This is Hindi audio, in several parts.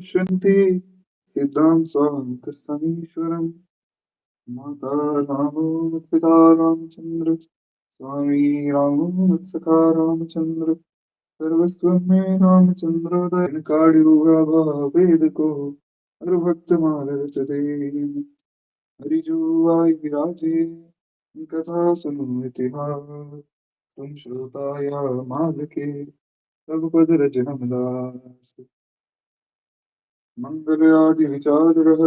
पश्यन्ति सिद्धां स्वान्तस्थमीश्वरम् माता रामो पिता रामचन्द्र स्वामी रामो सखा रामचन्द्र सर्वस्वं मे रामचन्द्रोदयन काळुगा भेद को हर भक्त मानस दे हरिजू आई विराजे कथा सुनो इतिहास तुम श्रोता या माग के सब पद रचनम दास मंगल आदि विचार रह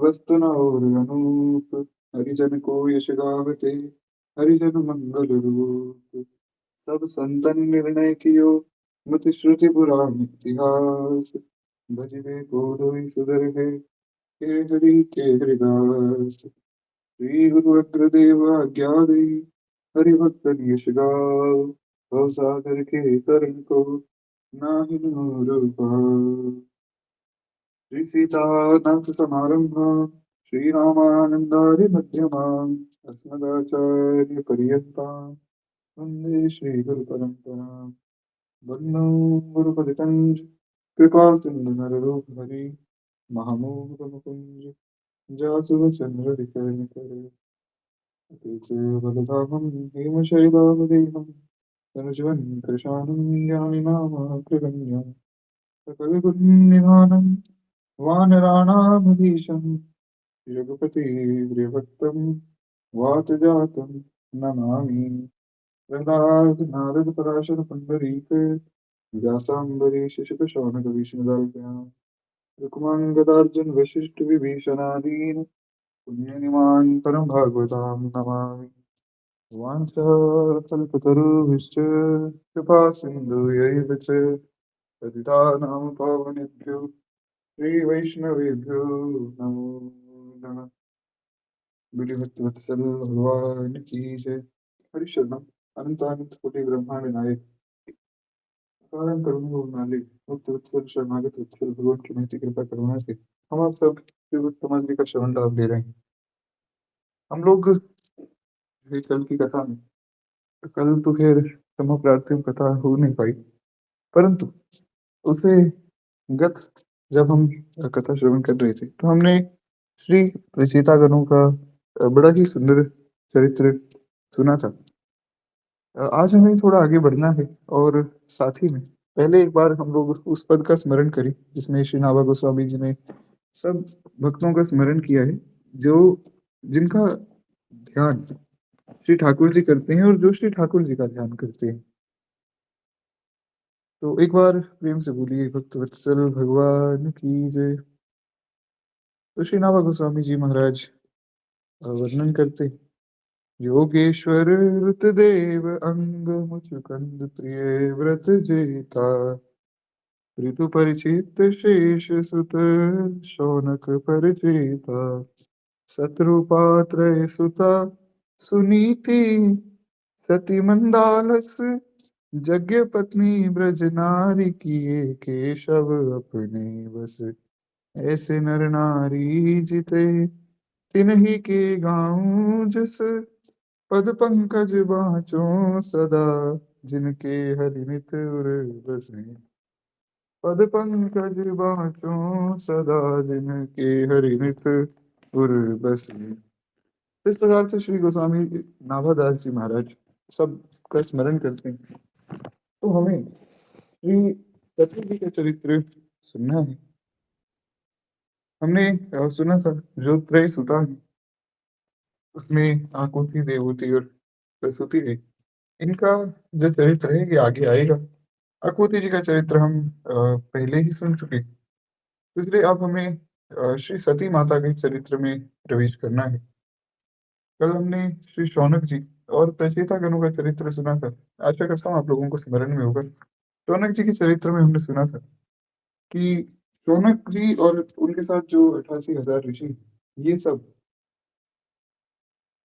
वस्तु न और अनूप हरिजन को यश गावते हरिजन मंगल रूप सब संतन निर्णय कियो मति श्रुति पुराण इतिहास भजबे को धोई सुधर है के हरि के हरिदास श्री गुरु अग्रदेव आज्ञा दे हरि भक्तन यश गाओ भव सागर के तरन को नाहि नूर पाओ श्री सीतानाथ समारंभा श्री रामानंदारि मध्यमाम् अस्मदाचार्य पर्यन्तां वन्दे श्री गुरु परंपरा वन्दो गुरुपदितञ्च कृपा सिन्धु नररूप हरि महामूल मुकुंज जासुवचंद्र विकर्ण अतिथ बलधामं हेमशैलावदेहं तनुजवन् कृशानं यामि नामाग्रगण्यं सकलगुणनिधानं वानराणामधीशं रघुपतिप्रियभक्तं वातजातं नमामि प्रह्लाद नारद पराशर पुंडरीक व्यासाम्बरीश शुकशौनक विष्णुदल्भ्यां रुक्माङ्गदार्जुन वसिष्ठ विभीषणादीन् पुण्यनिमान् परं भागवतां नमामि वाञ्छाकल्पतरुभ्यश्च कृपा सिन्धुयैव च पतितानां पावनेभ्यो श्रीवैष्णवेभ्यो नमो नमः गुरुभक्तवत्सल भगवान की जय हरिशरणम अनंतानंत कोटि ब्रह्मांड नायक कारण करुणा नाले मुक्त वत्सल शरणागत वत्सल भगवान की महती कृपा करुणा से हम आप सब श्री गुरु समाज जी का श्रवण लाभ ले रहे हैं। हम लोग ये कल की कथा में कल तो खैर क्षमा प्रार्थी कथा हो नहीं पाई, परंतु उसे गत जब हम कथा श्रवण कर रहे थे तो हमने श्री प्रचेतागणों का बड़ा ही सुंदर चरित्र सुना था। आज हमें थोड़ा आगे बढ़ना है और साथ ही में पहले एक बार हम लोग उस पद का स्मरण करें जिसमें श्री नाभा गोस्वामी जी ने सब भक्तों का स्मरण किया है जो जिनका ध्यान श्री ठाकुर जी करते हैं और जो श्री ठाकुर जी का ध्यान करते हैं। तो एक बार प्रेम से बोलिए भक्त वत्सल भगवान की जय। तो श्री नाभा गोस्वामी जी महाराज वर्णन करते हैं, योगेश्वर ऋतदेव अंग मुचुकंद प्रिय व्रत जेता ऋतु परिचित शेष सुत शौनक परिचिता शत्रुपात्र सुता सुनीति सती मंदालस यज्ञ पत्नी ब्रज नारी किए केशव अपने बस ऐसे नर नारी जिते तिन्ही के गाऊं जस पद पंकज बाँचो सदा जिनके हरिनित उर बसें पद पंकज बाँचो सदा जिनके हरिनित उर बसें। इस प्रकार से श्री गोस्वामी नाभादास जी महाराज सब का स्मरण करते हैं। तो हमें श्री सती जी का चरित्र सुनना है। हमने सुना था जो त्रय सुता है उसमें आकुति देवहूति और प्रसूति है, इनका जो चरित्र है ये आगे आएगा। आकुति जी का चरित्र हम पहले ही सुन चुके, इसलिए अब हमें श्री सती माता के चरित्र में प्रवेश करना है। कल हमने श्री शौनक जी और प्रचेता गणों का चरित्र सुना था। आशा करता हूँ आप लोगों को स्मरण में होगा। शौनक जी के चरित्र में हमने सुना था कि शौनक जी और उनके साथ जो 88,000 ऋषि ये सब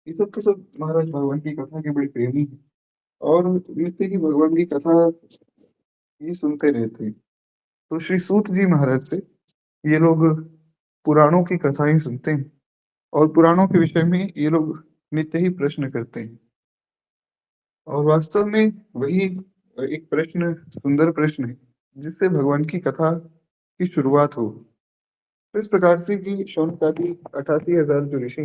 के सब महाराज भगवान की कथा के बड़े प्रेमी हैं और नित्य ही भगवान की कथा ये सुनते रहते हैं। तो श्री सूत जी महाराज से ये लोग पुराणों की कथाएं सुनते हैं और पुराणों के विषय में ये लोग नित्य ही प्रश्न करते हैं। और वास्तव में वही एक प्रश्न सुंदर प्रश्न है जिससे भगवान की कथा की शुरुआत हो। तो इस प्रकार से कि शौनकादि 88,000 जो ऋषि,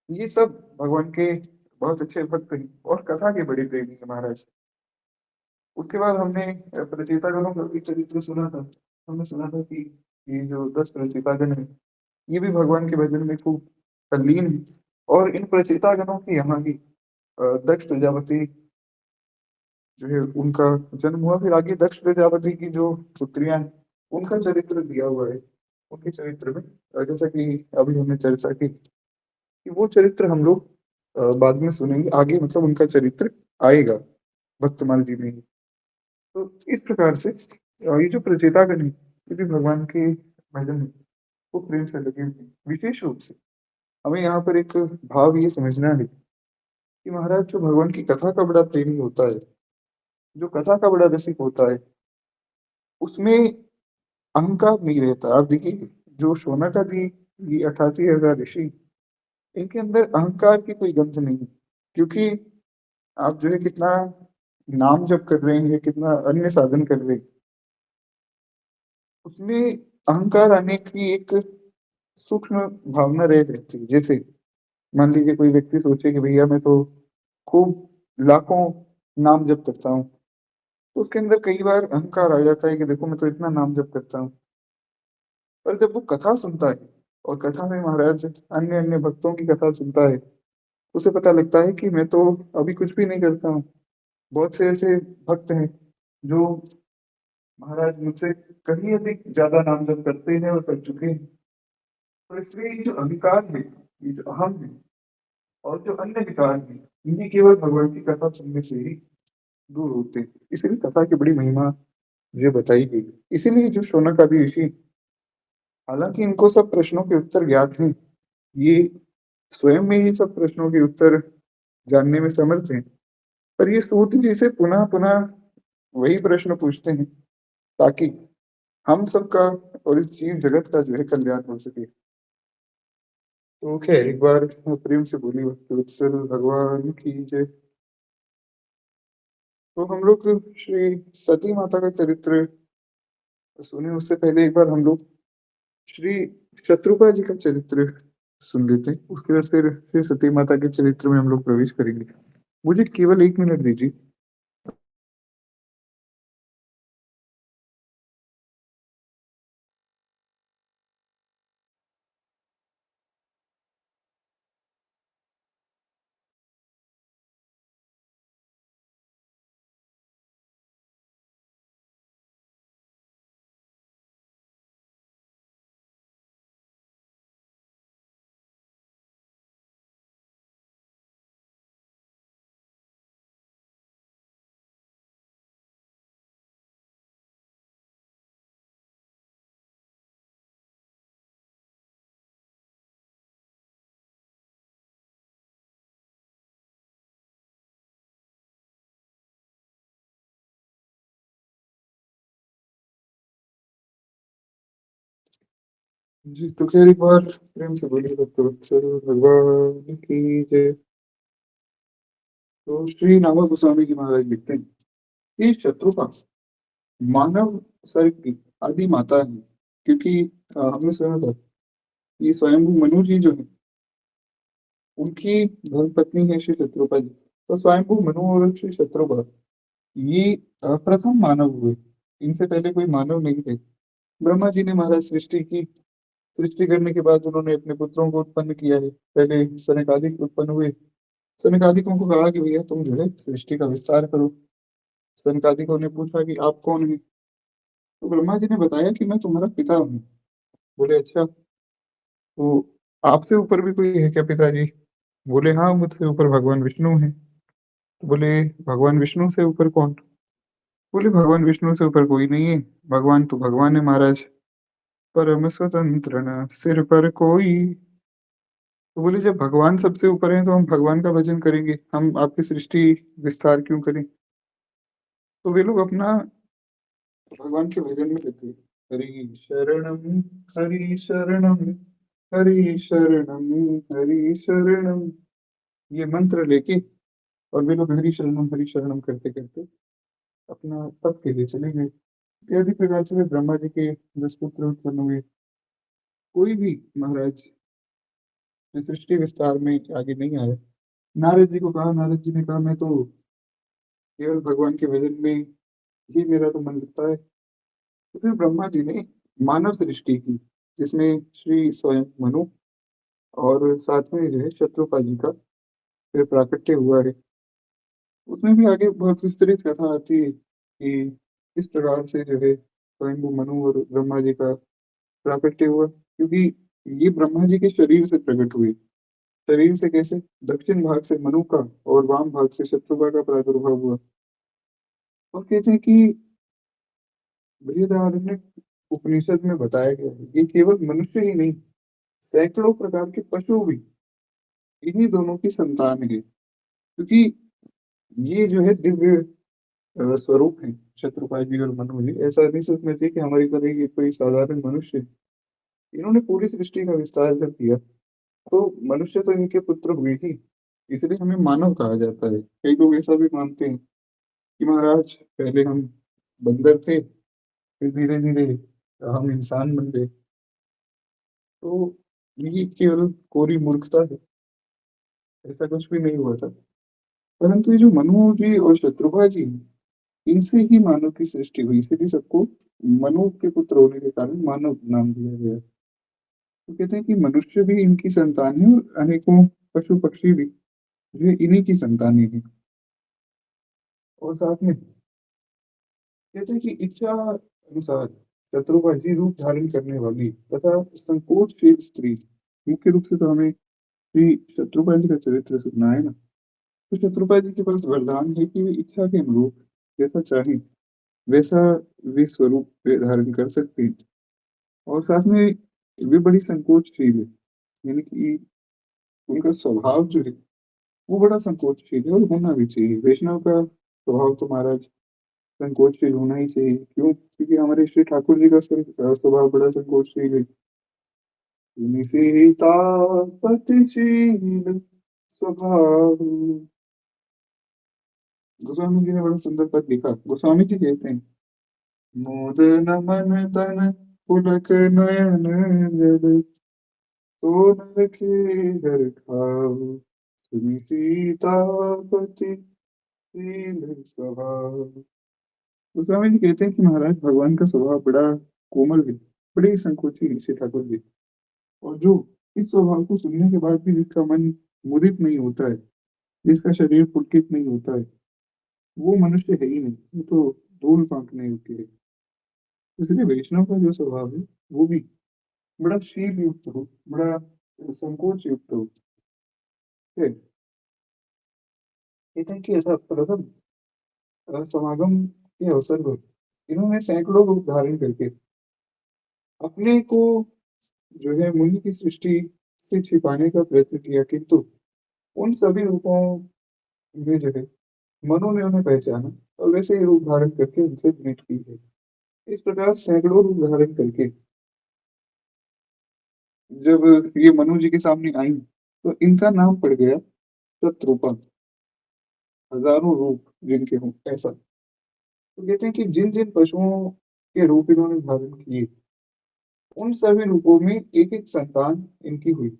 ये सब भगवान के बहुत अच्छे भक्त हैं और कथा के बड़े प्रेमी हैं महाराज। उसके बाद हमने प्रचेतागणों का भी चरित्र सुना था। हमने सुना था कि ये जो 10 प्रचेतागण हैं, ये भी भगवान के भजन में खूब तल्लीन है। और इन प्रचेतागणों की यहाँ की दक्ष प्रजापति जो है उनका जन्म हुआ। फिर आगे दक्ष प्रजापति की जो पुत्रियां हैं, उनका चरित्र दिया हुआ है उनके चरित्र में। जैसा कि अभी हमने चर्चा की कि वो चरित्र हम लोग बाद में सुनेंगे आगे, मतलब उनका चरित्र आएगा भक्तमाल जी में ही। तो इस प्रकार से ये जो प्रचेतागण है, ये भी भगवान के भजन में वो प्रेम से लगे हुए हैं। विशेष रूप से हमें यहाँ पर एक भाव ये समझना है कि महाराज जो भगवान की कथा का बड़ा प्रेमी होता है, जो कथा का बड़ा रसिक होता है, उसमें अहंकार नहीं रहता। आप देखिए, जो शौनक आदि, ये 88,000 ऋषि, इनके अंदर अहंकार की कोई गंध नहीं है। क्योंकि आप जो है कितना नाम जप कर रहे हैं, कितना अन्य साधन कर रहे हैं, उसमें अहंकार आने की एक सूक्ष्म भावना रह रहती है। जैसे मान लीजिए कोई व्यक्ति सोचे कि भैया मैं तो खूब लाखों नाम जप करता हूँ, तो उसके अंदर कई बार अहंकार आ जाता है कि देखो मैं तो इतना नाम जप करता हूँ। पर जब वो कथा सुनता है और कथा में महाराज अन्य अन्य भक्तों की कथा सुनता है, उसे पता लगता है कि मैं तो अभी कुछ भी नहीं करता हूँ। बहुत से ऐसे भक्त हैं जो महाराज मुझसे कहीं अधिक ज्यादा नाम जप करते हैं और कर चुके हैं। तो इसलिए ये जो अहंकार है, ये जो अहम है और जो अन्य विकार है, इन्हें केवल भगवान की कथा सुनने से ही दूर होते हैं। इसीलिए कथा की बड़ी महिमा ये बताई गई। इसीलिए जो शौनक आदि ऋषि, हालांकि इनको सब प्रश्नों के उत्तर ज्ञात हैं, ये स्वयं में ही सब प्रश्नों के उत्तर जानने में समर्थ हैं, पर ये सूत जी से पुनः पुनः वही प्रश्न पूछते हैं ताकि हम सबका और इस जीव जगत का जो है कल्याण हो सके। तो खैर एक बार प्रेम से बोली वत्सल भगवान की जय। तो हम लोग श्री सती माता का चरित्र सुने, उससे पहले एक बार हम लोग श्री शत्रुपा जी का चरित्र सुन लेते हैं। उसके बाद फिर सती माता के चरित्र में हम लोग प्रवेश करेंगे। मुझे केवल 1 मिनट दीजिए। जी तो खैर एक बार प्रेम से बोलिए भक्तवत्सल भगवान की जय। तो श्री नामा गोस्वामी जी महाराज लिखते हैं कि शत्रुपा मानव सर्ग की आदि माता है। क्योंकि हमने सुना था कि स्वयंभू मनु जी जो है, उनकी धर्मपत्नी है श्री शत्रुपा जी। तो स्वयंभू मनु और श्री शत्रुपा, ये प्रथम मानव हुए। इनसे पहले कोई मानव नहीं थे। ब्रह्मा जी ने महाराज सृष्टि की। सृष्टि करने के बाद उन्होंने अपने पुत्रों को उत्पन्न किया है। पहले सनकादिक उत्पन्न हुए। सनकादिकों को कहा कि भैया तुम जो है सृष्टि का विस्तार करो। सनकादिकों ने पूछा कि आप कौन है। तो ब्रह्मा जी ने बताया कि मैं तुम्हारा पिता हूँ। बोले अच्छा, तो आपसे ऊपर भी कोई है क्या पिताजी? बोले हाँ, मुझसे ऊपर भगवान विष्णु है। बोले भगवान विष्णु से ऊपर कौन? बोले भगवान विष्णु से ऊपर कोई नहीं है। भगवान तो भगवान है महाराज, परम स्वतंत्र न सिर पर कोई। तो बोले जब भगवान सबसे ऊपर है तो हम भगवान का भजन करेंगे, हम आपकी सृष्टि विस्तार क्यों करें? तो वे लोग अपना भगवान के भजन में लग गए। हरि शरणम हरि शरणम हरि शरणम, ये मंत्र लेके और वे लोग हरि शरणम करते करते अपना तप के लिए चले गए। इत्यादि प्रकार से वे ब्रह्मा जी के 10 पुत्र उत्पन्न हुए। कोई भी महाराज इस सृष्टि विस्तार में आगे नहीं आया। नारद जी को कहा, नारद जी ने कहा मैं तो केवल भगवान के भजन में ही मेरा तो मन लगता है। तो फिर ब्रह्मा जी ने मानव सृष्टि की, जिसमें श्री स्वयं मनु और साथ में जो है शत्रुपा जी का फिर प्राकट्य हुआ है। उसमें भी आगे बहुत विस्तृत कथा आती है कि इस प्रकार से जो है स्वयं मनु और ब्रह्मा जी का प्राकट्य हुआ, क्योंकि ये ब्रह्मा जी के शरीर से प्रकट हुए। शरीर से कैसे? दक्षिण भाग से मनु का और वाम भाग से शत्रुपा का प्रादुर्भाव हुआ। और कहते हैं कि बृहदारण्यक उपनिषद में बताया गया है ये केवल मनुष्य ही नहीं, सैकड़ों प्रकार के पशु भी इन्हीं दोनों की संतान है, क्योंकि ये जो है दिव्य स्वरूप है। शत्रुपाल जी और मनु जी ऐसा नहीं सोचना चाहिए कि हमारी तरह ये कोई साधारण मनुष्य है। इन्होंने पूरी सृष्टि का विस्तार कर दिया, तो मनुष्य तो इनके पुत्र हुए ही, इसलिए हमें मानव कहा जाता है। कई लोग ऐसा भी मानते हैं कि महाराज पहले हम बंदर थे, फिर धीरे धीरे हम इंसान बन गए। तो ये केवल कोरी मूर्खता है, ऐसा कुछ भी नहीं हुआ था। परंतु ये जो मनु जी और शत्रुघ्न जी हैं, इनसे ही मानव की सृष्टि हुई, इसीलिए सबको मनु के पुत्र होने के कारण मानव नाम दिया गया। तो कहते हैं कि मनुष्य भी इनकी संतान है और अनेकों पशु पक्षी भी जो इन्हीं की संतानें हैं। और साथ में कहते हैं कि इच्छा अनुसार शत्रुघ्न जी रूप धारण करने वाली तथा संकोचशील स्त्री, मुख्य रूप से तो हमें श्री शत्रुघ्न जी का चरित्र सुनना है ना। तो शत्रुघ्न जी के पास वरदान है कि वे इच्छा के अनुरूप जैसा चाहें वैसा वे स्वरूप वे धारण कर सकते हैं। और साथ में वे बड़ी संकोचशील है, यानी कि उनका स्वभाव जो है वो बड़ा संकोचशील है, और होना भी चाहिए। वैष्णव का स्वभाव तो महाराज संकोचशील होना ही चाहिए। क्यों? क्योंकि हमारे श्री ठाकुर जी का स्वभाव बड़ा संकोचशील है। सीतापतिशील स्वभाव। गोस्वामी जी ने बड़ा सुंदर पद लिखा। गोस्वामी जी कहते हैं, मोद न मन तन पुलक नयन जल, तो नर के घर खाऊ, सुनी सीतापति शील स्वभाव। गोस्वामी जी कहते हैं कि महाराज भगवान का स्वभाव बड़ा कोमल है, बड़े संकोची ऋषि ठाकुर जी। और जो इस स्वभाव को सुनने के बाद भी जिसका मन मुदित नहीं होता है, जिसका शरीर पुलकित नहीं होता है, वो मनुष्य है ही नहीं, वो तो धूल फांकने योग्य है। इसलिए वैष्णव का जो स्वभाव है वो भी बड़ा शील युक्त हो, बड़ा संकोच युक्त हो। है। कहते हैं कि ऐसा प्रथम समागम के अवसर पर इन्होंने सैकड़ों रूप धारण करके अपने को जो है मुनि की सृष्टि से छिपाने का प्रयत्न किया, किंतु उन सभी रूपों में जो है मनु ने उन्हें पहचाना और वैसे ही रूप धारण करके उनसे भेंट की है। इस प्रकार सैकड़ों रूप धारण करके जब ये मनु जी के सामने आई, तो इनका नाम पड़ गया शत्रुपा। हजारों रूप जिनके हों ऐसा। तो कहते हैं कि जिन जिन पशुओं के रूप इन्होंने धारण किए, उन सभी रूपों में एक एक संतान इनकी हुई।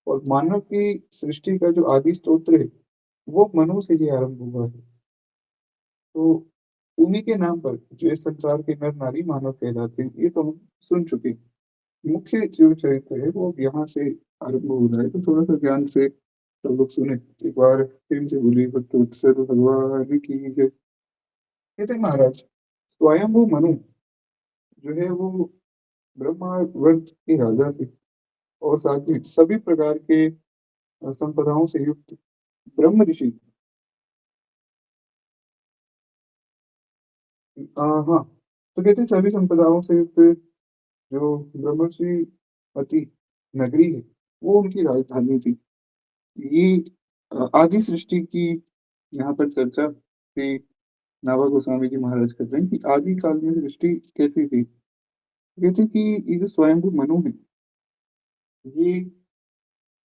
और मानव की सृष्टि का जो आदि स्तोत्र है वो मनु से ही आरंभ हुआ है। तो उन्हीं के नाम पर जो इस संसार के नर नारी मानव कहलाते हैं, ये तो हम सुन चुके हैं। मुख्य जो चरित्र है वो अब यहाँ से आरंभ हो रहा है, तो थोड़ा सा ध्यान से सब लोग सुने। एक बार फिर से बोलिए, भक्त वत्सल भगवान की जय। कहते हैं महाराज स्वयंभू मनु जो है वो ब्रह्मा वंश के राजा थे, और साथ में सभी प्रकार के संपदाओं से युक्त ब्रह्म ऋषि। हाँ, तो कहते हैं सभी संपदाओं से युक्त जो ब्रह्मर्षि अति नगरी है वो उनकी राजधानी थी। ये आदि सृष्टि की यहाँ पर चर्चा श्री नाभा गोस्वामी जी महाराज कर रहे हैं कि आदि काल में सृष्टि कैसी थी। कहते हैं कि ये जो स्वयंभू मनु है, ये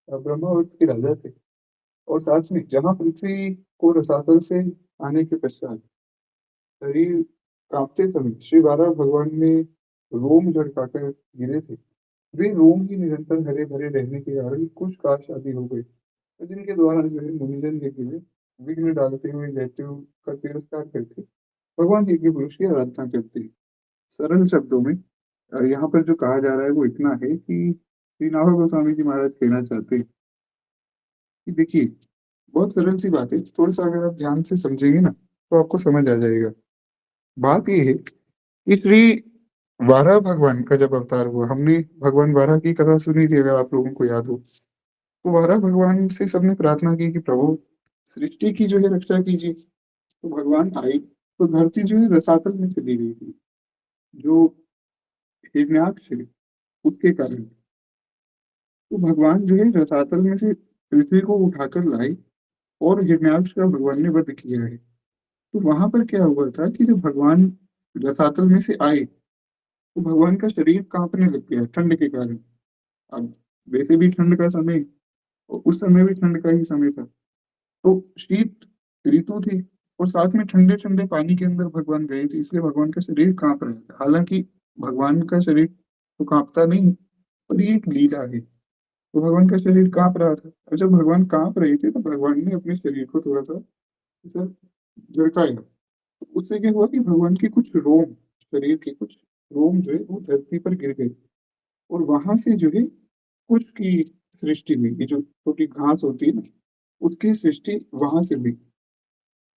ब्रह्मावर्त के राजा थे। और साथ में जहाँ पृथ्वी को रसातल से आने के पश्चात शरीर कांपते समय श्री बारह भगवान में रोम झड़काकर गिरे थे। वे रोम ही निरंतर हरे-भरे रहने के कारण कुछ काश आदि हो गए, जिनके द्वारा जो है मुनिजन यज्ञ में विघ्न डालते हुए दैत्यों का तिरस्कार करके भगवान यज्ञ पुरुष की आराधना करते हैं। सरल शब्दों में यहाँ पर जो कहा जा रहा है वो इतना है कि श्री नाभा गोस्वामी जी महाराज कहना चाहते हैं कि देखिए, बहुत सरल सी बात है, थोड़ा-सा अगर आप ध्यान से समझेंगे ना, तो आपको समझ आ जाएगा। बात ये है कि श्री वाराह भगवान का जब अवतार हुआ, हमने भगवान वाराह की कथा सुनी थी अगर आप लोगों को याद हो। तो वाराह भगवान से सबने प्रार्थना की कि प्रभु सृष्टि की जो है रक्षा कीजिए। तो भगवान आए, तो धरती जो है रसातल में चली गई थी। जो हिरण्याक्ष है, उसके कारण। तो भगवान जो है रसातल में से पृथ्वी को उठाकर लाए और हिरण्याक्ष का भगवान ने वध किया है। तो वहां पर क्या हुआ था कि जब भगवान रसातल में से आए, तो भगवान का शरीर कांपने लग गया ठंड के कारण। अब वैसे भी ठंड का समय, और उस समय भी ठंड का ही समय था। तो शीत ऋतु थी और साथ में ठंडे-ठंडे पानी के अंदर भगवान गए थे, इसलिए भगवान का शरीर काँप रहा था। हालाँकि भगवान का शरीर तो काँपता नहीं, पर ये एक लीला है। तो भगवान का शरीर काँप रहा था और जब भगवान काँप रहे थे, तो भगवान ने अपने शरीर को थोड़ा-सा ऐसा झटकाया। तो उससे क्या हुआ कि भगवान के कुछ रोम, शरीर के कुछ रोम जो है वो धरती पर गिर गए और वहाँ से जो है कुछ की सृष्टि हुई। ये जो छोटी घास होती है ना, उसकी सृष्टि वहाँ से हुई।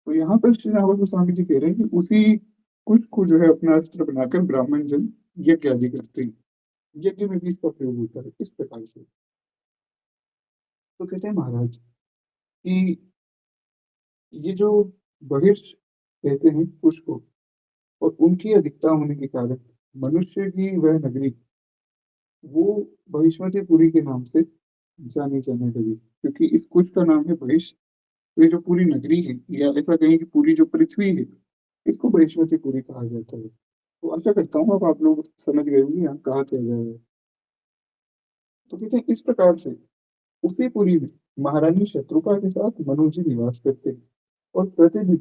तो यहाँ पर श्री राम गोस्वामी जी कह रहे हैं कि उसी कुश को जो है अपना अस्त्र बनाकर ब्राह्मण जन यज्ञ आदि करते हैं। यज्ञ में भी इसका प्रयोग होता है इस प्रकार से। तो कहते हैं महाराज कि ये जो बहिर्ष कहते हैं कुश को, और उनकी अधिकता होने के कारण मनुष्य की वह नगरी वो बहिष्मतिपुरी के नाम से जानी जाने लगी, क्योंकि इस कुश का नाम है बहिष। तो ये जो पूरी नगरी है, या ऐसा कहें कि पूरी जो पृथ्वी है, इसको बहिष्मतिपुरी कहा जाता है। तो आशा करता हूँ अब आप लोग समझ गए होंगे यहाँ कहा क्या जा रहा है। तो कहते हैं इस प्रकार से उसी पुरी में महारानी शत्रुपा के साथ मनु जी निवास करते हैं और प्रतिदिन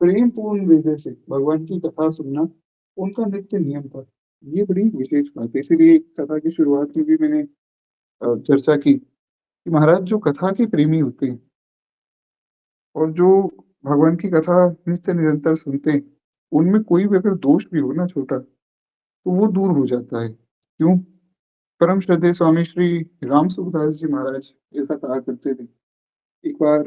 प्रेम पूर्ण हृदय से भगवान की कथा सुनना उनका नित्य नियम था। ये बड़ी विशेष बात है, इसीलिए कथा की शुरुआत में भी मैंने चर्चा की कि महाराज जो कथा के प्रेमी होते हैं और जो भगवान की कथा नित्य निरंतर सुनते हैं, उनमें कोई भी अगर दोष भी हो ना छोटा, तो वो दूर हो जाता है। क्यों? परम श्रद्धेय स्वामी श्री राम सुखदास जी महाराज ऐसा कहा करते थे। एक बार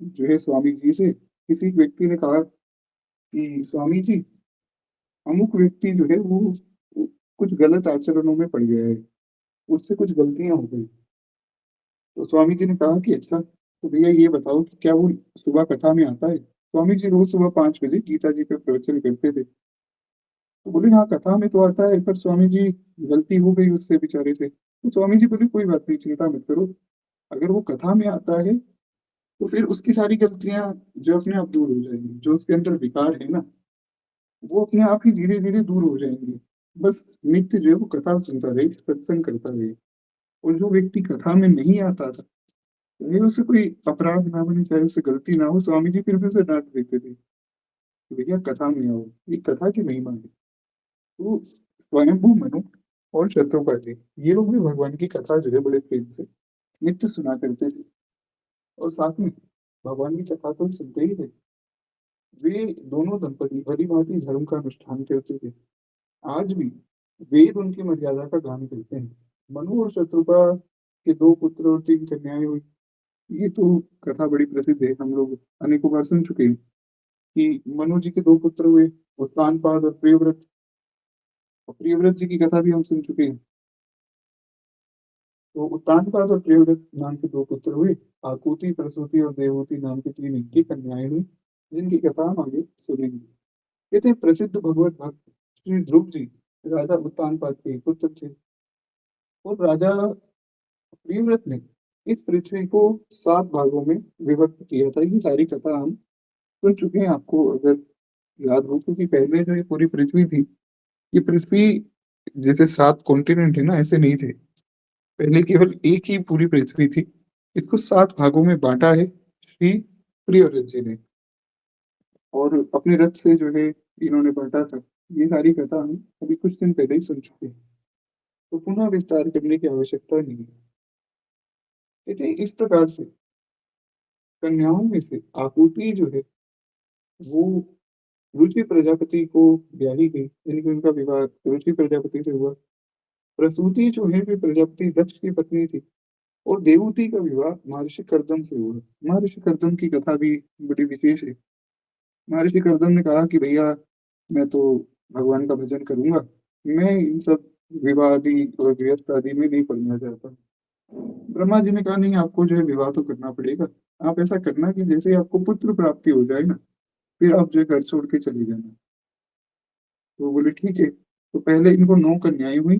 जो है स्वामी जी से किसी व्यक्ति ने कहा कि स्वामी जी, अमुक व्यक्ति जो है वो कुछ गलत आचरणों में पड़ गया है, उससे कुछ गलतियाँ हो गई। तो स्वामी जी ने कहा कि अच्छा, तो भैया ये बताओ कि क्या वो सुबह कथा में आता है? स्वामी जी रोज़ सुबह 5 बजे गीता जी पे प्रवचन करते थे। तो बोले हाँ, कथा में तो आता है, पर स्वामी जी गलती हो गई उससे बेचारे से। तो स्वामी जी बोले कोई बात नहीं, चिंता मत करो। अगर वो कथा में आता है, तो फिर उसकी सारी गलतियाँ जो अपने आप दूर हो जाएँगी। जो उसके अंदर विकार है ना, वो अपने आप ही धीरे-धीरे दूर हो जाएँगे। बस नित्य जो है वो कथा सुनता रहे, सत्संग करता रहे। और जो व्यक्ति कथा में नहीं आता था, चाहे उससे कोई अपराध ना बने, चाहे उससे गलती ना हो, स्वामी जी फिर भी उसे डाँट देते थे, कि भैया कथा में आओ, ये कथा की महिमा है। तो स्वयंभू मनु और शत्रुपा जी, ये लोग भी भगवान की कथा जो है बड़े प्रेम से नित्य सुना करते थे और साथ में भगवान की कथा तो सुनते ही थे। वे दोनों दंपति भली-भांति धर्म का अनुष्ठान करते थे। आज भी वेद उनकी मर्यादा का गान करते हैं। मनु और शत्रुपा के 2 पुत्र और 3 कन्याएँ हुई। ये तो कथा बड़ी प्रसिद्ध है, हम लोग अनेकों बार सुन चुके हैं कि मनु जी के 2 पुत्र हुए, उत्तानपाद और प्रियव्रत। और प्रियव्रत जी की कथा भी हम सुन चुके हैं। तो उत्तानपाद और प्रियव्रत नाम के 2 पुत्र हुए। आकुति, प्रसूति और देवहूति नाम की 3 इनकी कन्याएँ हुईं, जिनकी कथा हम आगे सुनेंगे। कहते हैं प्रसिद्ध भगवत भक्त श्री ध्रुव जी राजा उत्तानपाद के पुत्र थे और राजा प्रियव्रत ने इस पृथ्वी को 7 भागों में विभक्त किया था। ये सारी कथा हम सुन चुके हैं, आपको अगर याद हो, क्योंकि पहले जो ये पूरी पृथ्वी थी, ये पृथ्वी जैसे 7 कॉन्टिनेंट है ना, ऐसे नहीं थे। पहले केवल एक ही पूरी पृथ्वी थी। इसको 7 भागों में बाँटा है श्री प्रियव्रत जी ने, और अपने रथ से जो है इन्होंने बाँटा था। ये सारी कथा हम अभी कुछ दिन पहले ही सुन चुके हैं। तो पुनः विस्तार करने की आवश्यकता नहीं है। कहते हैं इस प्रकार से कन्याओं में से आपूर्ति जो है वो रुचि प्रजापति को ब्याही गई, यानी कि उनका विवाह रुचि प्रजापति से हुआ। प्रसूति जो है वे प्रजापति दक्ष की पत्नी थी और देवहूति का विवाह महर्षि कर्दम से हुआ। महर्षि कर्दम की कथा भी बड़ी विशेष है। महर्षि कर्दम ने कहा कि भैया मैं तो भगवान का भजन करूंगा, मैं इन सब विवाह आदि और गृहस्थ आदि में नहीं पड़ना चाहता। ब्रह्मा जी ने कहा नहीं, आपको जो है विवाह तो करना पड़ेगा। आप ऐसा करना कि जैसे ही आपको पुत्र प्राप्ति हो जाए ना, फिर आप जो है घर छोड़ के चले जाना। तो बोले ठीक है। तो पहले इनको 9 कन्याएं हुई,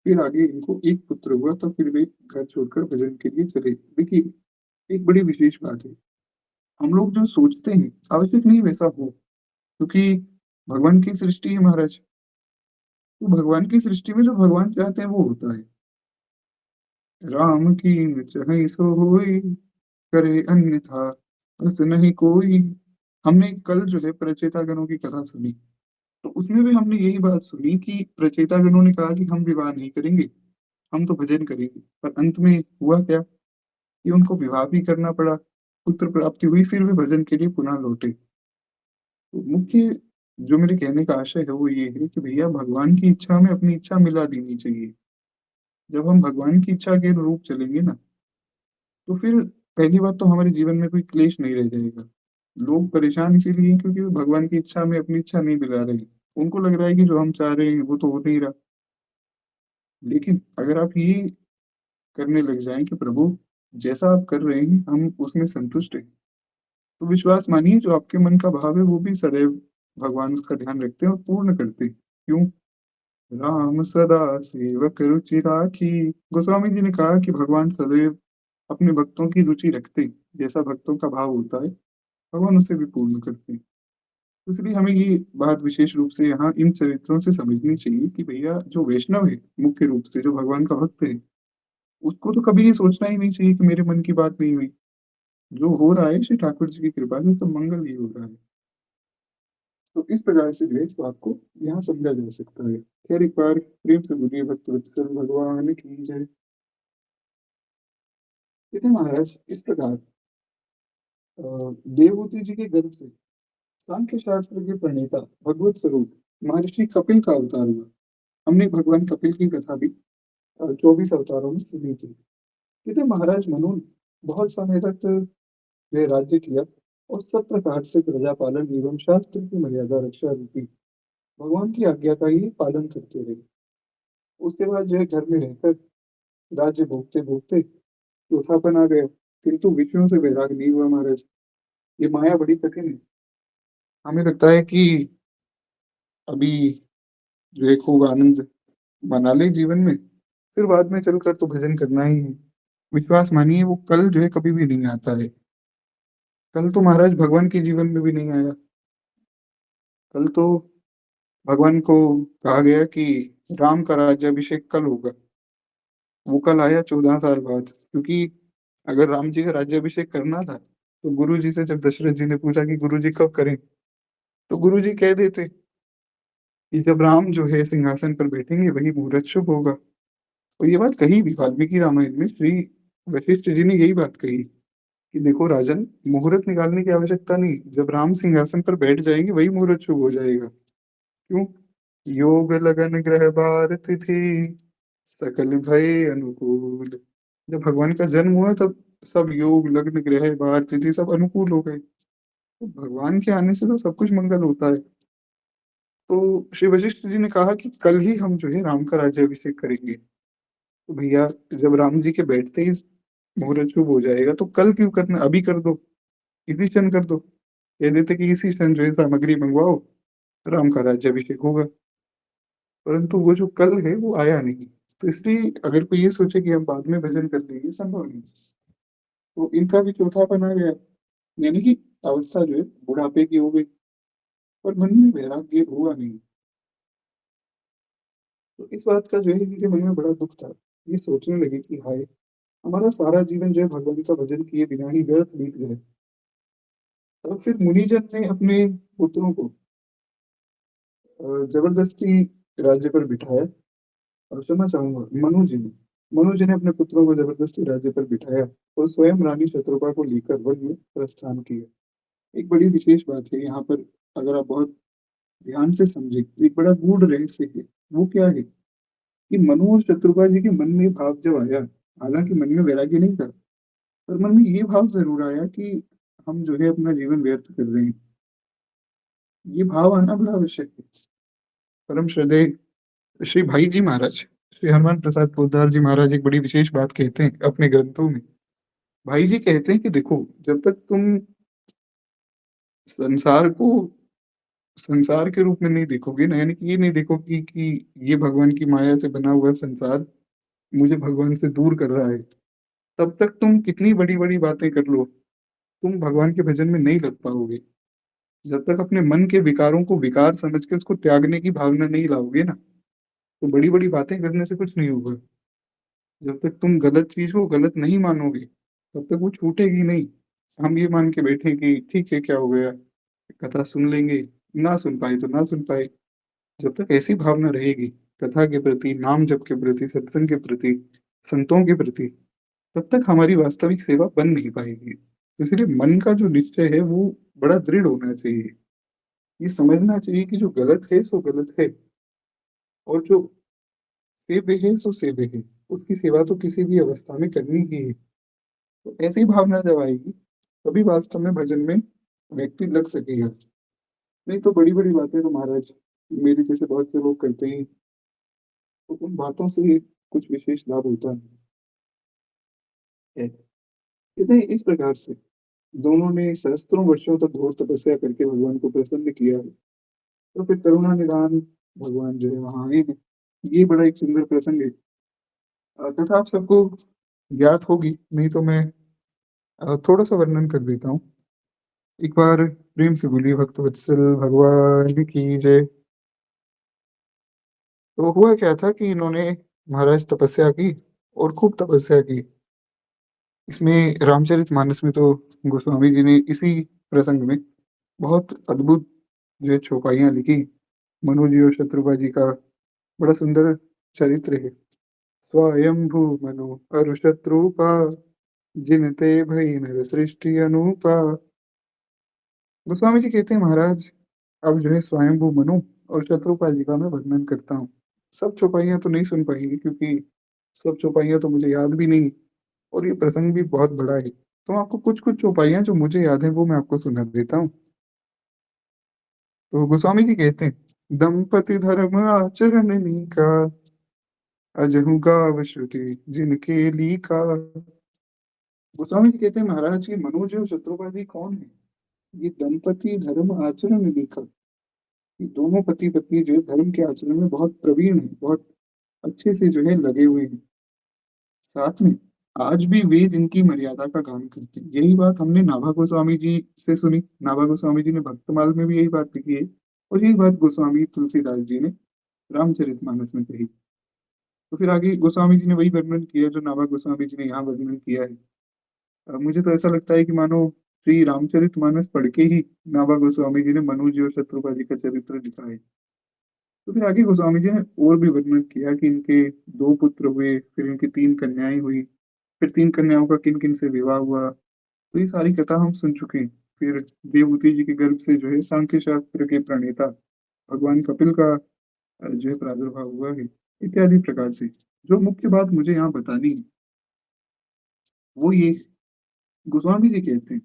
फिर आगे इनको एक पुत्र हुआ, तो फिर वे घर छोड़कर भजन के लिए चले। देखिए, एक बड़ी विशेष बात है, हम लोग जो सोचते हैं आवश्यक नहीं वैसा हो, क्योंकि भगवान की सृष्टि है महाराज। तो भगवान की सृष्टि में जो भगवान चाहते हैं वो होता है। राम कीन चाहे सो होई, करे अन्यथा बस नहीं कोई। हमने कल जो है प्रचेतागणों की कथा सुनी, तो उसमें भी हमने यही बात सुनी कि प्रचेतागणों ने कहा कि हम विवाह नहीं करेंगे, हम तो भजन करेंगे। पर अंत में हुआ क्या कि उनको विवाह भी करना पड़ा, पुत्र प्राप्ति हुई, फिर वे भजन के लिए पुनः लौटे। तो मुख्य जो मेरे कहने का आशय है वो ये है कि भैया भगवान की इच्छा में अपनी इच्छा मिला देनी चाहिए। जब हम भगवान की इच्छा के अनुरूप चलेंगे ना, तो फिर पहली बात तो हमारे जीवन में कोई क्लेश नहीं रह जाएगा। लोग परेशान इसीलिए हैं क्योंकि वो भगवान की इच्छा में अपनी इच्छा नहीं मिला रहे। उनको लग रहा है कि जो हम चाह रहे हैं वो तो हो नहीं रहा। लेकिन अगर आप ये करने लग जाएं कि प्रभु जैसा आप कर रहे हैं हम उसमें संतुष्ट हैं, तो विश्वास मानिए जो आपके मन का भाव है वो भी सदैव भगवान उसका ध्यान रखते हैं और पूर्ण करते हैं। क्यों? राम सदा सेवक रुचि राखी। गोस्वामी जी ने कहा कि भगवान सदैव अपने भक्तों की रुचि रखते हैं। जैसा भक्तों का भाव होता है भगवान उसे भी पूर्ण करते हैं। तो इसलिए हमें ये बात विशेष रूप से यहाँ इन चरित्रों से समझनी चाहिए कि भैया जो वैष्णव है मुख्य रूप से जो भगवान का भक्त है, उसको तो कभी ये सोचना ही नहीं चाहिए कि मेरे मन की बात नहीं हुई। जो हो रहा है श्री ठाकुर जी की कृपा से सब मंगल ही हो रहा है। तो इस प्रकार से जो है इस बात को यहाँ समझा जा सकता है। खैर एक बार प्रेम से बोलिए भक्त वत्सल भगवान की जय। कहते हैं महाराज इस प्रकार देवहूति जी के गर्भ से सांख्य शास्त्र के प्रणेता भगवत स्वरूप महर्षि कपिल का अवतार हुआ। हमने भगवान कपिल की कथा भी 24 अवतारों में सुनी थी। कहते हैं महाराज मनु ने बहुत समय तक वे राज्य किया और सब प्रकार से प्रजा पालन एवं शास्त्र की मर्यादा रक्षा रूपी भगवान की आज्ञा का ही पालन करते रहे। उसके बाद जो है घर में रहकर राज्य भोगते भोगते चौथापन आ गया, किंतु विषयों से वैराग नहीं हुआ महाराज। ये माया बड़ी कठिन है। हमें लगता है कि अभी जो है खूब आनंद मना ले जीवन में, फिर बाद में चलकर तो भजन करना ही है। विश्वास मानिए वो कल जो है कभी भी नहीं आता है। कल तो महाराज भगवान के जीवन में भी नहीं आया। कल तो भगवान को कहा गया कि राम का राज्याभिषेक कल होगा। वो कल आया 14 साल बाद, क्योंकि अगर राम जी का राज्याभिषेक करना था तो गुरु जी से जब दशरथ जी ने पूछा कि गुरु जी कब करें, तो गुरु जी कह देते कि जब राम जो है सिंहासन पर बैठेंगे वही मुहूर्त शुभ होगा। और ये बात कही भी वाल्मीकि रामायण में श्री वशिष्ठ जी ने यही बात कही कि देखो राजन, मुहूर्त निकालने की आवश्यकता नहीं, जब राम सिंहासन पर बैठ जाएंगे वही मुहूर्त शुभ हो जाएगा। क्यों? योग लगन ग्रह बार तिथि सकल भय अनुकूल। जब भगवान का जन्म हुआ तब सब योग लग्न ग्रह बार तिथि सब अनुकूल हो गए। तो भगवान के आने से तो सब कुछ मंगल होता है। तो श्री वशिष्ठ जी ने कहा कि कल ही हम जो है राम का राज्याभिषेक करेंगे। तो भैया जब राम जी के बैठते ही मुहूर्त शुभ हो जाएगा तो कल क्यों करना, अभी कर दो, इसी क्षण कर दो। कह देते कि इसी क्षण जो है सामग्री मंगवाओ, राम का राज्याभिषेक होगा। परंतु वो जो कल है वो आया नहीं। तो इसलिए अगर कोई ये सोचे कि हम बाद में भजन कर लेंगे, संभव नहीं। तो इनका भी चौथापन आ गया, यानी कि अवस्था जो है बुढ़ापे की हो गई, पर मन में वैराग्य हुआ नहीं। तो इस बात का जो है इनके मन में बड़ा दुख था। ये सोचने लगे कि हाय, हमारा सारा जीवन जो है भगवान का भजन किए बिना ही व्यर्थ बीत गए। तब फिर मुनिजन ने अपने पुत्रों को जबरदस्ती राज्य पर बिठाया क्षमा चाहूँगा, मनु जी ने अपने पुत्रों को ज़बरदस्ती राज्य पर बिठाया और स्वयं रानी शत्रुपा को लेकर वन में प्रस्थान किया। एक बड़ी विशेष बात है यहाँ पर, अगर आप बहुत ध्यान से समझें, एक बड़ा गूढ़ रहस्य है। वो क्या है कि मनु और शत्रुपा जी के मन में ये भाव जब आया, हालाँकि मन में वैराग्य नहीं था, पर मन में ये भाव ज़रूर आया कि हम जो है अपना जीवन व्यर्थ कर रहे हैं। ये भाव आना बड़ा आवश्यक है। परम श्रद्धेय श्री भाई जी महाराज, श्री हनुमान प्रसाद पोद्दार जी महाराज एक बड़ी विशेष बात कहते हैं अपने ग्रंथों में। भाई जी कहते हैं कि देखो, जब तक तुम संसार को संसार के रूप में नहीं देखोगे ना, यानी कि ये नहीं देखोगे कि ये भगवान की माया से बना हुआ संसार मुझे भगवान से दूर कर रहा है, तब तक तुम कितनी बड़ी-बड़ी बातें कर लो, तुम भगवान के भजन में नहीं लग पाओगे। जब तक अपने मन के विकारों को विकार समझ के उसको त्यागने की भावना नहीं लाओगे ना, तो बड़ी-बड़ी बातें करने से कुछ नहीं होगा। जब तक तुम गलत चीज़ को गलत नहीं मानोगे, तब तक वो छूटेगी नहीं। हम ये मान के बैठे कि ठीक है, क्या हो गया, कथा सुन लेंगे, ना सुन पाए तो ना सुन पाए। जब तक ऐसी भावना रहेगी, कथा के प्रति, नाम जप के प्रति, सत्संग के प्रति, संतों के प्रति, तब तक हमारी वास्तविक सेवा बन नहीं पाएगी। इसलिए मन का जो निश्चय है, वो बड़ा दृढ़ होना चाहिए। ये समझना चाहिए कि जो गलत है, सो गलत है और जो सेव्य है, सो सेव्य है। उसकी सेवा तो किसी भी अवस्था में करनी ही है। तो ऐसी भावना जब आएगी, तभी वास्तव में भजन में व्यक्ति लग सकेगा। नहीं तो बड़ी-बड़ी बातें तो महाराज मेरे जैसे बहुत से लोग करते ही, तो उन बातों से कुछ विशेष लाभ होता नहीं है। कहते हैं इस प्रकार से दोनों ने सहस्त्रों वर्षों तक घोर तपस्या करके भगवान को प्रसन्न किया है। तो फिर करुणा निदान भगवान जो है वहाँ आए हैं। ये बड़ा एक सुंदर प्रसंग है। कथा आप सबको ज्ञात होगी, नहीं तो मैं थोड़ा-सा वर्णन कर देता हूँ। एक बार प्रेम से बोलिए भक्तवत्सल भगवान की जय। तो हुआ क्या था कि इन्होंने महाराज तपस्या की और खूब तपस्या की। इसमें रामचरितमानस में तो गोस्वामी जी ने इसी प्रसंग में बहुत अद्भुत जो है चौपाइयाँ लिखी। मनु जी और शत्रुपा जी का बड़ा सुंदर चरित्र है। स्वयंभू मनु अरु शत्रुपा जिनते भई नर सृष्टि अनूपा। गोस्वामी जी कहते हैं महाराज, अब जो है स्वयंभू मनु और शत्रुपाल जी का मैं वर्णन करता हूँ। सब चौपाइयाँ तो नहीं सुन पाएंगे क्योंकि सब चौपाइयाँ तो मुझे याद भी नहीं और ये प्रसंग भी बहुत बड़ा है। तो आपको कुछ-कुछ चौपाइयाँ जो मुझे याद है वो मैं आपको सुना देता हूँ। तो गोस्वामी जी कहते हैं, दंपति धर्म आचरण नीका, अजहु गाव श्रुति जिनके लीका। गोस्वामी जी कहते हैं महाराज ये मनु जी और शत्रुपा जी कौन है? ये दंपति धर्म आचरण नीका। ये दोनों पति पत्नी जो है धर्म के आचरण में बहुत प्रवीण है, बहुत अच्छे से जो है लगे हुए हैं। साथ में आज भी वेद इनकी मर्यादा का गान करते हैं। यही बात हमने नाभा गोस्वामी जी से सुनी। नाभा गोस्वामी जी ने भक्तमाल में भी यही बात लिखी है और यही बात गोस्वामी तुलसीदास जी ने रामचरितमानस में कही। तो फिर आगे गोस्वामी जी ने वही वर्णन किया जो नाभा गोस्वामी जी ने यहाँ वर्णन किया है। मुझे तो ऐसा लगता है कि मानो श्री रामचरितमानस पढ़ के ही नाभा गोस्वामी जी ने मनु जी और शत्रुपा जी का चरित्र लिखा है। तो फिर आगे गोस्वामी जी ने और भी वर्णन किया कि इनके 2 पुत्र हुए, फिर इनकी 3 कन्याएँ हुई, फिर 3 कन्याओं का किन-किन से विवाह हुआ। तो ये सारी कथा हम सुन चुके हैं। फिर देवहूति जी के गर्भ से जो है सांख्य शास्त्र के प्रणेता भगवान कपिल का जो है प्रादुर्भाव हुआ है, इत्यादि प्रकार से। जो मुख्य बात मुझे यहाँ बतानी है, वो ये गोस्वामी जी कहते हैं,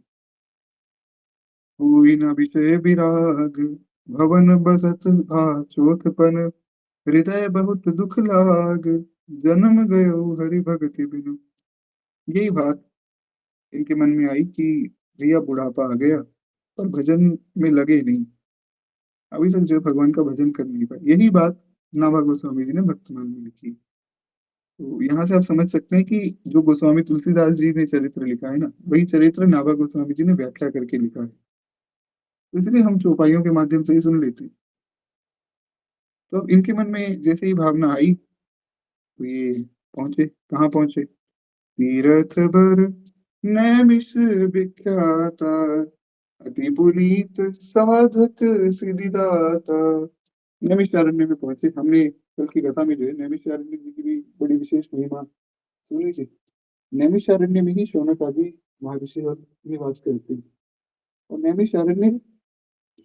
"हुई न विषय विराग, भवन बसत चोथपन, हृदय बहुत दुख लाग, जन्म गयो हरि भगति बिनु।" यही बात इनके मन में आई कि भैया बुढ़ापा आ गया और भजन में लगे नहीं। अभी तक जो है भगवान का भजन कर नहीं पाए। यही बात नाभा गोस्वामी जी ने भक्तमाल में लिखी। तो यहाँ से आप समझ सकते हैं कि जो गोस्वामी तुलसीदास जी ने चरित्र लिखा है ना, वही चरित्र नाभा गोस्वामी जी ने व्याख्या करके लिखा है। तो इसलिए हम चौपाइयों के माध्यम से ही सुन लेते हैं। तो अब इनके मन में जैसे ही भावना आई, तो ये पहुँचे, कहाँ पहुँचे? तीरथ बर नैमिष विख्याता, अति पुनीत साधक सिद्धिदाता। नैमिषारण्य में पहुँचे। हमने कल की कथा में जो है नैमिषारण्य जी की भी बड़ी विशेष महिमा सुनी थी। नैमिषारण्य में ही शौनक आदि महर्षि और निवास करते हैं। और नैमिषारण्य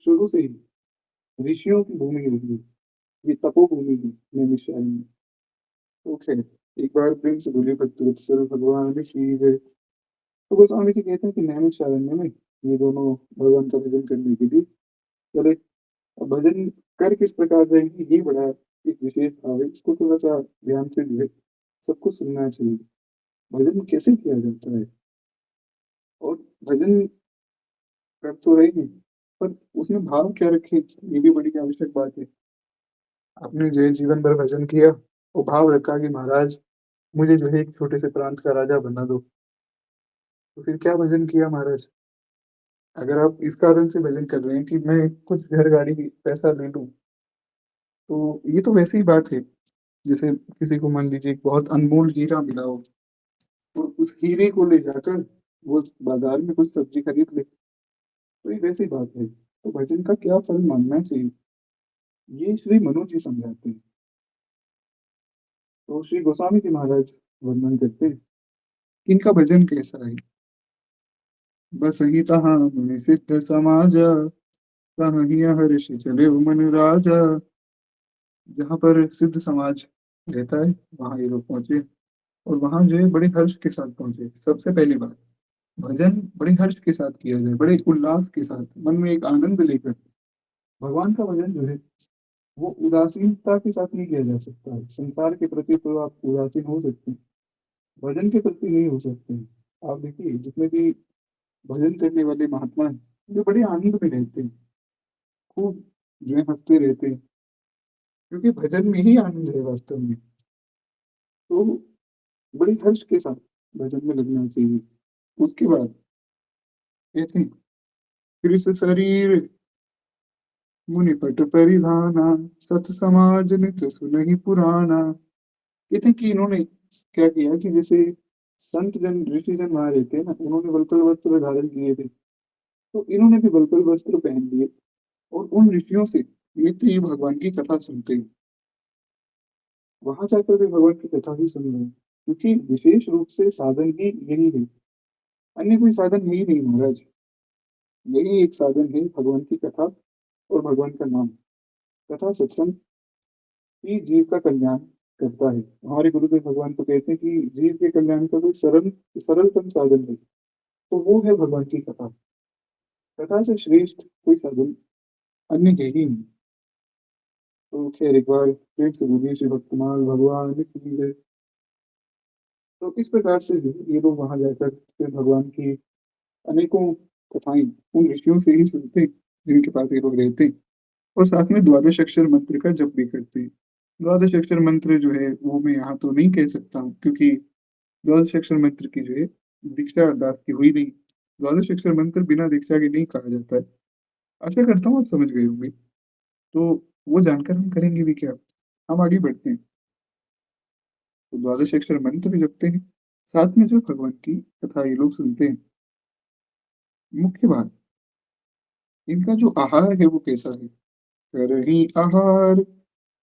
शुरू से ही ऋषियों की भूमि रही है। ये तपोभूमि है नैमिषारण्य। तो खैर, एक बार प्रेम से बोलिए भक्तवत्सल भगवान की जय। तो गोस्वामी जी कहते हैं कि नैमिषारण्य में ये दोनों भगवान का भजन करने के लिए चले। अब भजन कर किस प्रकार जाएंगे, ये बड़ा एक विशेष भाव है। इसको थोड़ा सा ध्यान से जो है सबको सुनना चाहिए। भजन कैसे किया जाता है, और भजन कर तो रहे हैं, पर उसमें भाव क्या रखें, ये भी बड़ी आवश्यक बात है। आपने जो है जीवन भर भजन किया, वो भाव रखा कि महाराज मुझे जो है एक छोटे से प्रांत का राजा बना दो, तो फिर क्या भजन किया महाराज। अगर आप इस कारण से भजन कर रहे हैं कि मैं कुछ घर गाड़ी पैसा ले लूं, तो ये तो वैसी ही बात है जैसे किसी को मान लीजिए एक बहुत अनमोल हीरा मिला हो, और उस हीरे को ले जाकर वो बाजार में कुछ सब्जी खरीद ले, तो ये वैसी बात है। तो भजन का क्या फल मानना चाहिए, ये श्री मनु जी समझाते हैं। तो श्री गोस्वामी जी महाराज वर्णन करते हैं कि इनका भजन कैसा है। बस ही तहाँ मुनि सिद्ध समाज, तहाँ हर्ष चले मन राजा। जहाँ पर सिद्ध समाज रहता है वहां ये लोग पहुंचे, और वहां जो है बड़े हर्ष के साथ पहुंचे। सबसे पहली बात, भजन बड़े हर्ष के साथ किया जाए, बड़े उल्लास के साथ, मन में एक आनंद लेकर। भगवान का भजन जो है वो उदासीनता के साथ नहीं किया जा सकता है। संसार के प्रति तो आप उदासीन हो सकते हैं, भजन के प्रति नहीं हो सकते हैं। आप देखिए जितने भी भजन करने वाले महात्मा हैं, वे बड़े आनंद में रहते हैं, खूब जो है हंसते रहते हैं, क्योंकि भजन में ही आनंद है वास्तव में। तो बड़े हर्ष के साथ भजन में लगना चाहिए। उसके बाद कहते हैं, कृष शरीर मुनि पट परिधाना, सत समाज नित सुनहि पुराना। कहते हैं कि इन्होंने क्या किया कि जैसे संत जन ऋषि जन वहां रहते हैं ना, उन्होंने वल्कल वस्त्र धारण किए थे, तो इन्होंने भी वल्कल वस्त्र पहन लिए, और उन ऋषियों से नित्य ही भगवान की कथा सुनते हैं। वहां जाकर भी भगवान की कथा ही सुन रहे हैं, क्योंकि विशेष रूप से साधन ही यही है। अन्य कोई साधन है ही नहीं महाराज। यही एक साधन है, भगवान की कथा और भगवान का नाम। कथा सत्संग ही जीव का कल्याण करता है। हमारे गुरुदेव भगवान तो कहते हैं कि जीव के कल्याण का कोई सरलतम साधन है, तो वो है भगवान की कथा। कथा से श्रेष्ठ कोई साधन अन्य है ही नहीं। तो खैर, एक बार प्रेम से बोलिए श्री भक्तमाल भगवान की जय। तो इस प्रकार से जो ये लोग वहां जाकर फिर भगवान की अनेकों कथाएं उन ऋषियों से ही सुनते हैं, जिनके पास ये लोग रहते हैं। और साथ में द्वादश अक्षर मंत्र का जप भी करते हैं। द्वादश अक्षर मंत्र जो है वो मैं यहाँ तो नहीं कह सकता हूँ, क्योंकि द्वादश अक्षर मंत्र की जो है दीक्षा दास की हुई नहीं। द्वादश अक्षर मंत्र बिना दीक्षा के नहीं कहा जाता है। आशा करता हूँ आप समझ गए होंगे। तो वो जानकर हम करेंगे भी क्या, हम आगे बढ़ते हैं। तो द्वादश अक्षर मंत्र भी जपते हैं, साथ में जो भगवान की कथा ये लोग सुनते हैं। मुख्य बात, इनका जो आहार है वो कैसा है। करही आहार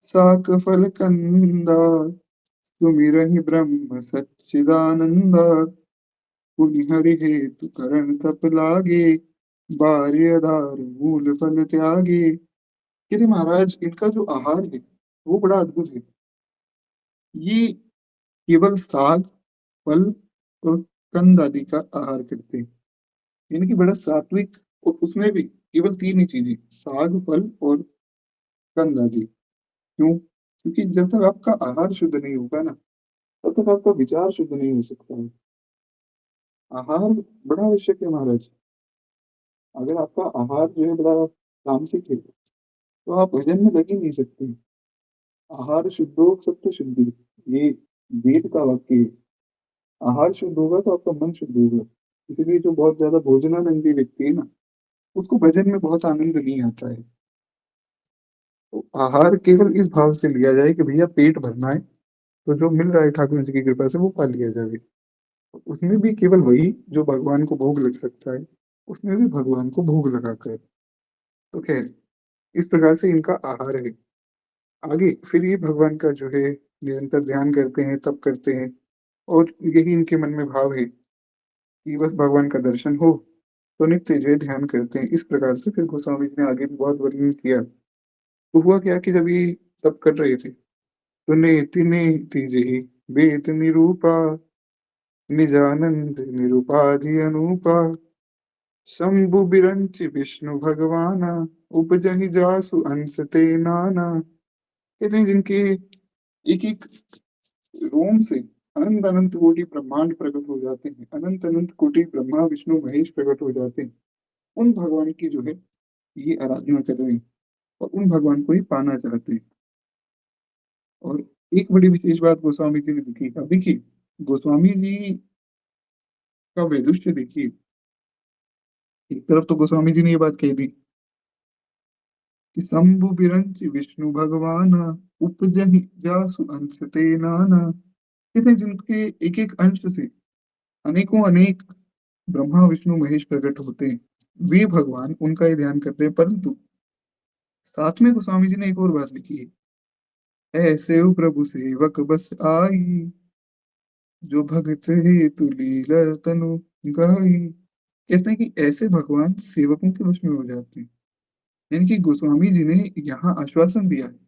साक फल कंदा, सुमिरहि ब्रह्म सच्चिदानंदा। पुनि हरि हेतु करण तप लागे, बार्य आधार मूल फल त्यागे। कहते महाराज इनका जो आहार है वो बड़ा अद्भुत है। ये केवल साग, फल और कंद आदि का आहार करते हैं। यानी कि बड़ा सात्विक, और उसमें भी केवल तीन ही चीजें, साग, फल और कंद आदि। क्यों? क्योंकि जब तक आपका आहार शुद्ध नहीं होगा ना, तब तक आपका विचार शुद्ध नहीं हो सकता है। आहार बड़ा आवश्यक है महाराज। अगर आपका आहार जो है बड़ा तामसिक है, तो आप भजन में लग ही नहीं सकते। आहार शुद्धो सत्य शुद्धि, ये वेद का वाक्य है। आहार शुद्ध होगा तो आपका मन शुद्ध होगा। इसलिए जो बहुत ज्यादा भोजनानंदी व्यक्ति है ना, उसको भजन में बहुत आनंद नहीं आता है। तो आहार केवल इस भाव से लिया जाए कि भैया पेट भरना है, तो जो मिल रहा है ठाकुर जी की कृपा से वो पा लिया जाए। उसमें भी केवल वही जो भगवान को भोग लग सकता है, उसमें भी भगवान को भोग लगाकर। तो खैर, इस प्रकार से इनका आहार है। आगे फिर ये भगवान का जो है निरंतर ध्यान करते हैं, तप करते हैं और यही इनके मन में भाव है कि बस भगवान का दर्शन हो, तो नित्य जो है ध्यान करते हैं। इस प्रकार से फिर गोस्वामी जी ने आगे भी बहुत वर्णन किया। तो हुआ क्या कि जब ये तप कर रहे थे, तो नेति नेति जेहि वेद निरूपा, निजानंद निरुपाधि अनूपा, शंभु बिरंच विष्णु भगवाना, उपजहि जासु अंस ते नाना। कहते हैं जिनके एक एक रोम से अनंत अनंत कोटि ब्रह्मांड प्रकट हो जाते हैं, अनंत अनंत कोटि ब्रह्मा विष्णु महेश प्रकट हो जाते हैं, उन भगवान की जो है ये आराधना कर रहे हैं और उन भगवान को ही पाना चाहते हैं। और एक बड़ी विशेष बात गोस्वामी जी ने लिखी, अब देखिए गोस्वामी जी का वैदुष्य देखिए। एक तरफ तो गोस्वामी जी ने ये बात कह दी कि शंभु बिरंच विष्णु भगवान, उपजहि जासु अंश ते नाना। कहते हैं जिनके एक एक अंश से अनेकों अनेक ब्रह्मा विष्णु महेश प्रकट होते हैं, वे भगवान उनका ही ध्यान कर रहे हैं। परंतु साथ में गोस्वामी जी ने एक और बात लिखी है, ऐसे हो प्रभु सेवक बस आई, जो भगत है तू लीला तनु गाई। कहते हैं कि ऐसे भगवान सेवकों के वश में हो जाते हैं। यानी कि गोस्वामी जी ने यहाँ आश्वासन दिया है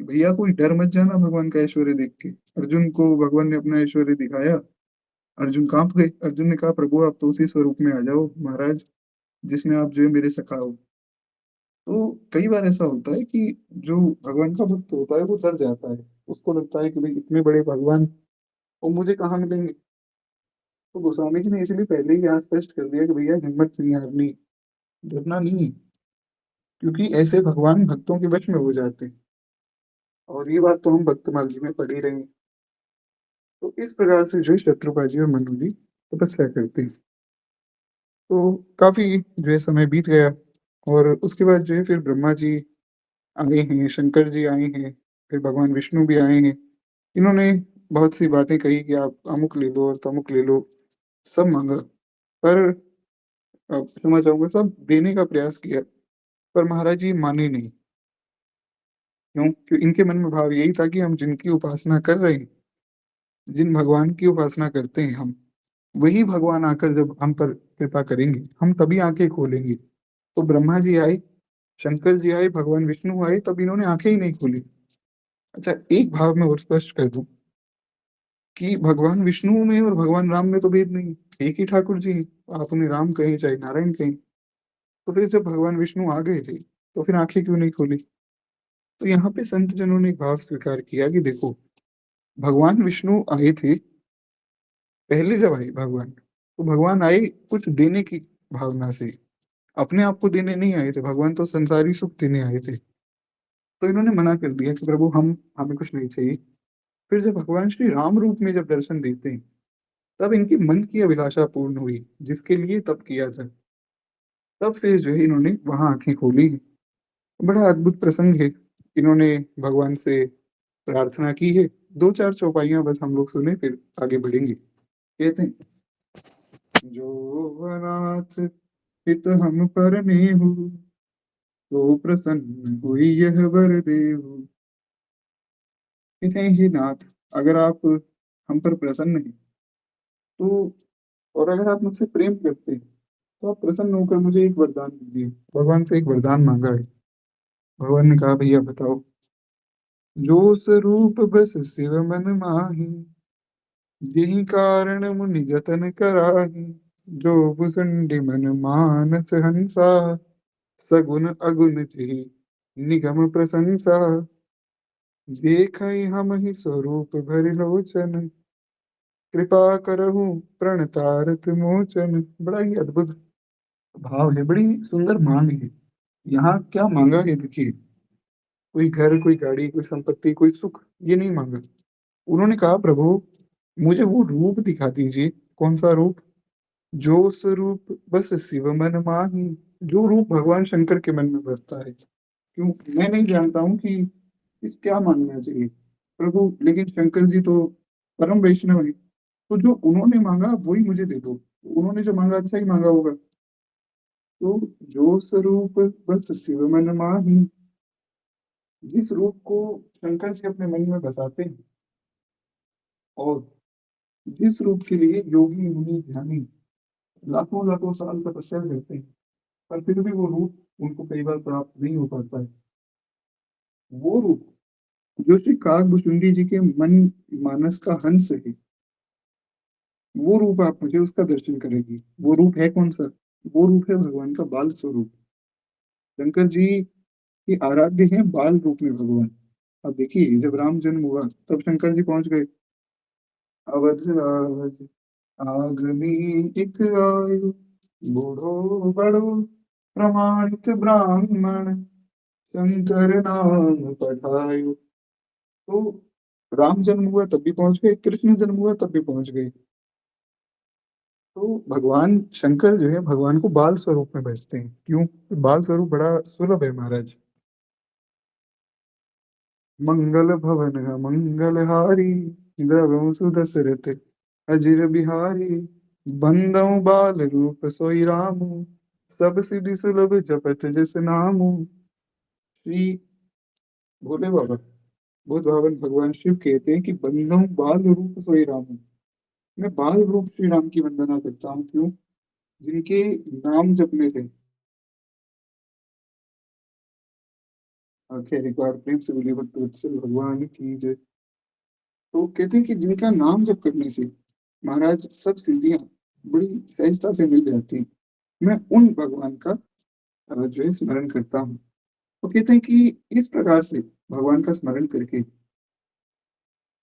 कि भैया कोई डर मत जाना भगवान का ऐश्वर्य देख के। अर्जुन को भगवान ने अपना ऐश्वर्य दिखाया, अर्जुन कांप गए। अर्जुन ने कहा प्रभु आप तो उसी स्वरूप में आ जाओ महाराज जिसमें आप जो है मेरे सखा हो। तो कई बार ऐसा होता है कि जो भगवान का भक्त होता है वो डर जाता है, उसको लगता है कि भाई इतने बड़े भगवान और मुझे कहाँ मिलेंगे। तो गोस्वामी जी ने इसलिए पहले ही यहाँ स्पष्ट कर दिया कि भैया हिम्मत नहीं हारनी, डरना नहीं है, क्योंकि ऐसे भगवान भक्तों के वश में हो जाते हैं। और ये बात तो हम भक्तमाल जी में पढ़ ही रहे हैं। तो इस प्रकार से जो है शत्रुपा जी और मनु जी तपस्या करते हैं। तो काफी जो है समय बीत गया और उसके बाद जो है फिर ब्रह्मा जी आए हैं, शंकर जी आए हैं, फिर भगवान विष्णु भी आए हैं। इन्होंने बहुत सी बातें कही कि आप अमुक ले लो और तमुक ले लो, सब मांगा। पर क्षमा चाहूंगा, सब देने का प्रयास किया, पर महाराज जी माने नहीं। क्यों? क्यों? इनके मन में भाव यही था कि हम जिनकी उपासना कर रहे हैं, जिन भगवान की उपासना करते हैं हम, वही भगवान आकर जब हम पर कृपा करेंगे हम तभी आंखें खोलेंगे। तो ब्रह्मा जी आए, शंकर जी आए, भगवान विष्णु आए, तब इन्होंने आंखें ही नहीं खोली। अच्छा, एक भाव में और स्पष्ट कर दूं कि भगवान विष्णु में और भगवान राम में तो भेद नहीं है, एक ही ठाकुर जी हैं। आप उन्हें राम कहें चाहे नारायण कहें। तो फिर जब भगवान विष्णु आ गए थे तो फिर आंखें क्यों नहीं खोली? तो यहाँ पे संत जनों ने एक भाव स्वीकार किया कि देखो, भगवान विष्णु आए थे, पहले जब आए भगवान, तो भगवान आए कुछ देने की भावना से, अपने आप को देने नहीं आए थे। भगवान तो संसारी सुख देने आए थे। तो इन्होंने मना कर दिया कि प्रभु हम हमें कुछ नहीं चाहिए। फिर जब भगवान श्री राम रूप में जब दर्शन देते हैं, तब इनकी मन की अभिलाषा पूर्ण हुई जिसके लिए तब किया था। तब फिर जो है इन्होंने वहां आंखें खोली। बड़ा अद्भुत प्रसंग है। इन्होंने भगवान से प्रार्थना की है। दो चार चौपाइयां बस हम लोग सुने फिर आगे बढ़ेंगे। कहते हैं, जो अनाथ हित हम पर नेहु, तो प्रसन्न हुई यह वर देहु। कहते हैं हे नाथ, अगर आप हम पर प्रसन्न हैं तो, और अगर आप मुझसे प्रेम करते हैं तो आप प्रसन्न होकर मुझे एक वरदान दीजिए। भगवान से एक वरदान मांगा है। भगवान ने कहा भैया बताओ। जो स्वरूप बस शिव मन माही, यही कारण मुनि जतन कराही। जो भुसंडी मन मानस हंसा, सगुन अगुन जेहि निगम प्रशंसा। देखई हम ही स्वरूप भरि लोचन, कृपा करहु प्रणतारत मोचन। बड़ा ही अद्भुत भाव है, बड़ी सुंदर मांग है। यहाँ क्या मांगा है देखिए, कोई घर, कोई गाड़ी, कोई संपत्ति, कोई सुख, ये नहीं मांगा। उन्होंने कहा प्रभु मुझे वो रूप दिखा दीजिए। कौन सा रूप? जो स्वरूप बस शिव मन माही। जो रूप भगवान शंकर के मन में बसता है। क्यों? मैं नहीं जानता हूँ कि इस क्या मांगना चाहिए प्रभु, लेकिन शंकर जी तो परम वैष्णव है। तो जो उन्होंने मांगा वही मुझे दे दो। उन्होंने जो मांगा अच्छा ही मांगा होगा। तो जो स्वरूप बस शिव मन माही, जिस रूप को शंकर जी अपने मन में बसाते हैं और जिस रूप के लिए योगी मुनि ध्यानी लाखों लाखों साल तपस्या करते हैं, पर फिर भी वो रूप उनको कई बार प्राप्त नहीं हो पाता है। वो रूप जो श्री काकभुशुंडी जी के मन मानस का हंस है, वो रूप आप मुझे उसका दर्शन करेगी। वो रूप है कौन सा? वो रूप है भगवान का बाल स्वरूप। शंकर जी के आराध्य हैं बाल रूप में भगवान। अब देखिए, जब राम जन्म हुआ तब शंकर जी पहुंच गए। अवध राज आगमी एक आयु, बूढ़ो बड़ो प्रमाणित ब्राह्मण, शंकर नाम पठायु। तो राम जन्म हुआ तब भी पहुंच गए, कृष्ण जन्म हुआ तब भी पहुंच गए। तो भगवान शंकर जो है भगवान को बाल स्वरूप में भजते हैं। क्यों? बाल स्वरूप बड़ा सुलभ है महाराज। मंगल भवन मंगल हारी, द्रवहु सुदशरथ अजिर बिहारी, बंदउ बाल रूप सोई रामू, सब सिद्धि सुलभ जपत जिस नामू। श्री भोले बाबा बुद्ध भगवान भगवान शिव कहते हैं कि बंदउ बाल रूप सोई रामू। मैं बाल रूप श्री राम की वंदना करता हूँ। क्यों? जिनके नाम जपने से, खैर एक बार प्रेम से बोलिए भक्त वत्सल भगवान की जय। तो कहते हैं कि जिनका नाम जप करने से महाराज सब सिद्धियां बड़ी सहजता से मिल जाती हैं। मैं उन भगवान का जो है स्मरण करता हूँ। तो कहते हैं कि इस प्रकार से भगवान का स्मरण करके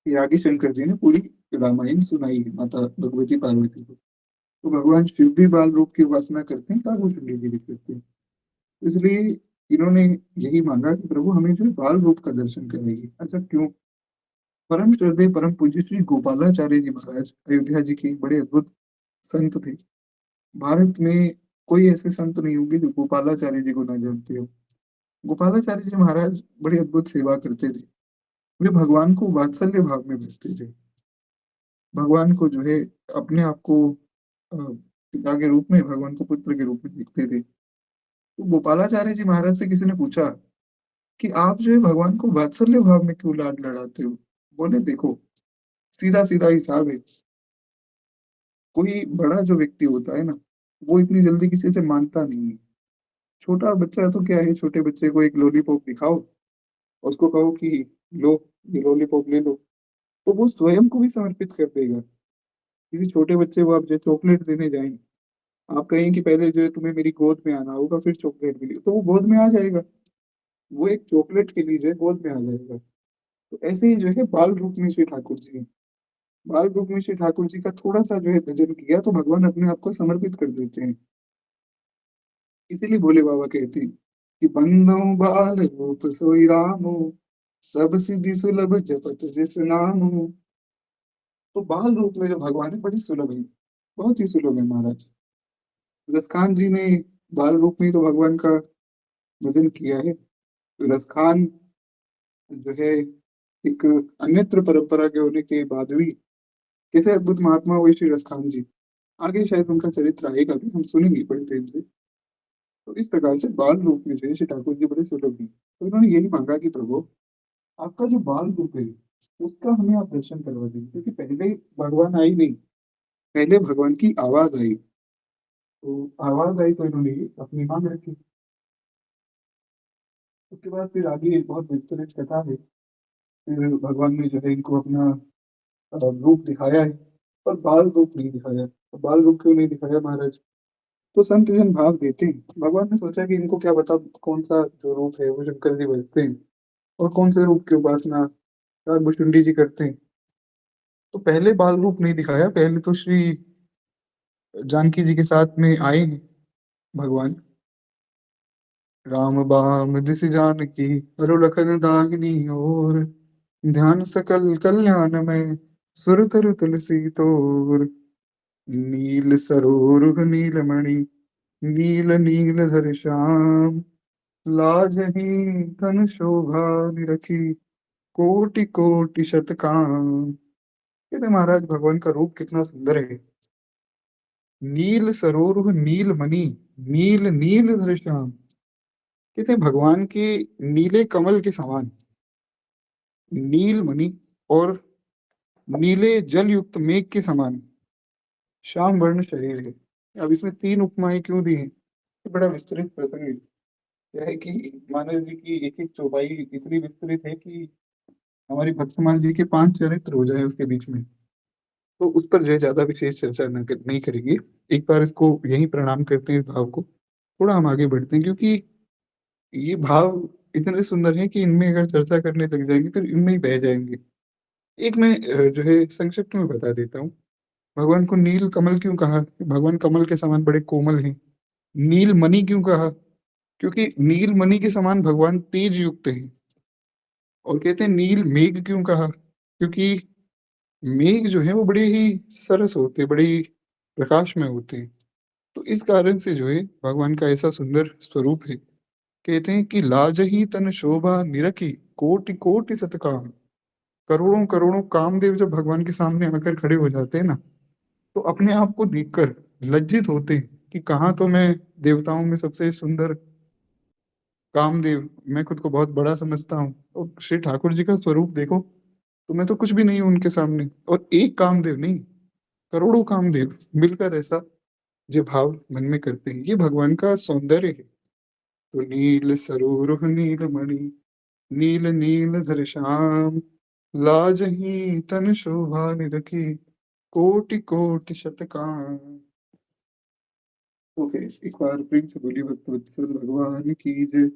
ये आगे शंकर जी ने पूरी रामायण सुनाई है माता भगवती पार्वती को। तो भगवान शिव भी बाल रूप की उपासना करते हैं, काकभूषुंडी जी भी करते हैं। इसलिए इन्होंने यही मांगा कि प्रभु हमें जो है बाल रूप का दर्शन कराइए। अच्छा, क्यों? परम श्रद्धेय परम पूज्य श्री गोपालाचार्य जी महाराज अयोध्या जी के बड़े अद्भुत संत थे। भारत में कोई ऐसे संत नहीं होंगे जो गोपालाचार्य जी को ना जानते हो। गोपालाचार्य जी महाराज बड़ी अद्भुत सेवा करते थे। वे भगवान को वात्सल्य भाव में भजते थे। भगवान को जो है अपने आप को पिता के रूप में, भगवान को पुत्र के रूप में देखते थे। तो गोपालाचार्य जी महाराज से किसी ने पूछा कि आप जो है भगवान को वात्सल्य भाव में क्यों लाड लड़ाते हो? बोले देखो, सीधा सीधा हिसाब है। कोई बड़ा जो व्यक्ति होता है ना, वो इतनी जल्दी किसी से मानता नहीं है। छोटा बच्चा तो क्या है, छोटे बच्चे को एक लॉलीपॉप दिखाओ, उसको कहो कि लो, ये लॉलीपॉप ले लो, तो वो स्वयं को भी समर्पित कर देगा। किसी छोटे बच्चे को आप जो चॉकलेट देने जाएं, आप कहें कि पहले जो है तुम्हें मेरी गोद में आना होगा फिर चॉकलेट मिलेगी, तो वो गोद में आ जाएगा। वो एक चॉकलेट के लिए जो है गोद में आ जाएगा। तो ऐसे ही जो है बाल रूप में श्री ठाकुर जी हैं। बाल रूप में श्री ठाकुर जी का थोड़ा सा जो है भजन किया तो भगवान अपने आप को समर्पित कर देते हैं। इसीलिए भोले बाबा कहते हैं कि बंदो बाल रूप सोई रामो, सब सिद्धि सुलभ जपत जिस नामो। तो बाल रूप में जो भगवान है बड़ी सुलभ है, बहुत ही सुलभ है महाराज। रसखान जी ने बाल रूप में ही तो भगवान का भजन किया है। तो रसखान जो है एक अन्यत्र परंपरा के होने के बाद भी कैसे अद्भुत महात्मा हुए श्री रसखान जी। आगे शायद उनका चरित्र आएगा भी, हम सुनेंगे बड़े प्रेम से। तो इस प्रकार से बाल रूप में जो है श्री ठाकुर जी बड़े सुलभ हैं। तो इन्होंने यही मांगा कि प्रभु आपका जो बाल रूप है उसका हमें आप दर्शन करवा दीजिए, क्योंकि पहले भगवान आई नहीं, पहले भगवान की आवाज आई। तो आवाज आई तो इन्होंने ये अपनी मांग रखी। उसके बाद फिर आगे बहुत विस्तृत कथा है। फिर भगवान ने जो है इनको अपना रूप दिखाया है, पर बाल रूप नहीं दिखाया। तो बाल रूप क्यों नहीं दिखाया महाराज? तो संत जन भाव देते हैं। भगवान ने सोचा कि इनको क्या बता कौन सा जो रूप है वो शंकर जी भजते हैं और कौन से रूप की उपासना भुष्टुंडी जी करते हैं। तो पहले बाल रूप नहीं दिखाया, पहले तो श्री जानकी जी के साथ में आए हैं भगवान। राम बाम दिस जानकी, हरु लखन दाहिनी ओर, ध्यान सकल कल्याण में, सुर तरु तुलसी तोर, नील सरोरुह नीलमणि, नील नील धर श्याम, लाजही तन शोभा निरखी, कोटि कोटि शतकाम। कहते महाराज भगवान का रूप कितना सुंदर है। नील सरोरुह नील मणि, नील नील धर श्याम। कहते हैं भगवान के नीले कमल के समान नील मणि और नीले जल युक्त मेघ के समान श्याम वर्ण शरीर है। अब इसमें 3 उपमाएँ क्यों दी हैं? ये बड़ा विस्तृत प्रसंग है। क्या है कि मानव जी की एक-एक चौपाई इतनी विस्तृत है कि हमारी भक्तमाल जी के 5 चरित्र हो जाएँ उसके बीच में। तो उस पर जो है ज़्यादा विशेष चर्चा नहीं करेंगे। एक बार इसको यहीं प्रणाम करते हैं इस भाव को। थोड़ा हम आगे बढ़ते हैं क्योंकि ये भाव इतने सुंदर हैं कि इनमें अगर चर्चा करने लग जाएँगे तो इनमें ही बह जाएँगे। एक मैं जो है संक्षिप्त में बता देता हूँ। भगवान को नील कमल क्यों कहा? भगवान कमल के समान बड़े कोमल हैं। नील मणि क्यों कहा? क्योंकि नील मणि के समान भगवान तेज युक्त हैं। और कहते हैं नील मेघ क्यों कहा? क्योंकि मेघ जो है वो बड़े ही सरस होते हैं, बड़े ही प्रकाशमय होते हैं। तो इस कारण से जो है भगवान का ऐसा सुंदर स्वरूप है। कहते हैं कि लाजहि तन शोभा निरखी कोटि-कोटि सतकाम। करोड़ों-करोड़ों कामदेव जब भगवान के सामने आकर खड़े हो जाते हैं ना, तो अपने आप को देखकर लज्जित होते हैं कि कहाँ तो मैं देवताओं में सबसे सुंदर कामदेव, मैं खुद को बहुत बड़ा समझता हूँ और श्री ठाकुर जी का स्वरूप देखो, तो मैं तो कुछ भी नहीं हूँ उनके सामने और एक कामदेव नहीं, करोड़ों कामदेव मिलकर ऐसा जो भाव मन में करते हैं, ये भगवान का सौंदर्य है। तो नील सरोरुह नीलमणि, नील नीलधर श्याम, लाजहि तन शोभा निरखी, कोटि-कोटि शतकाम। ओके, एक बार प्रेम से बोलिए भक्तवत्सल भगवान की जय।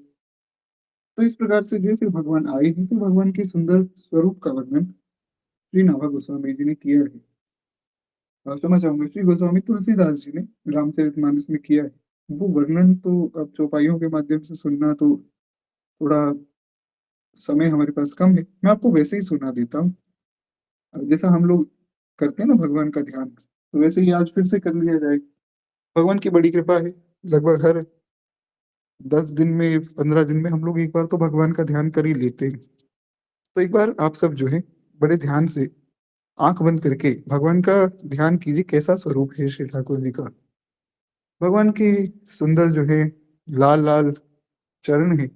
तो इस प्रकार से जो है फिर भगवान आए हैं, फिर भगवान के सुंदर स्वरूप का वर्णन श्री नाभा गोस्वामी जी ने किया है। क्षमा चाहूँगा श्री गोस्वामी तुलसीदास जी ने रामचरितमानस में किया है। वो वर्णन तो अब चौपाइयों के माध्यम से सुनना तो थोड़ा समय हमारे पास कम है। मैं आपको वैसे ही सुना देता हूँ। जैसा हम लोग करते हैं ना भगवान का ध्यान, तो वैसे ही आज फिर से कर लिया जाए। भगवान की बड़ी कृपा है, लगभग हर 10 दिन में, 15 दिन में हम लोग एक बार तो भगवान का ध्यान कर ही लेते हैं। तो एक बार आप सब जो है बड़े ध्यान से आँख बंद करके भगवान का ध्यान कीजिए कैसा स्वरूप है श्री ठाकुर जी का। भगवान के सुंदर जो है लाल-लाल चरण हैं,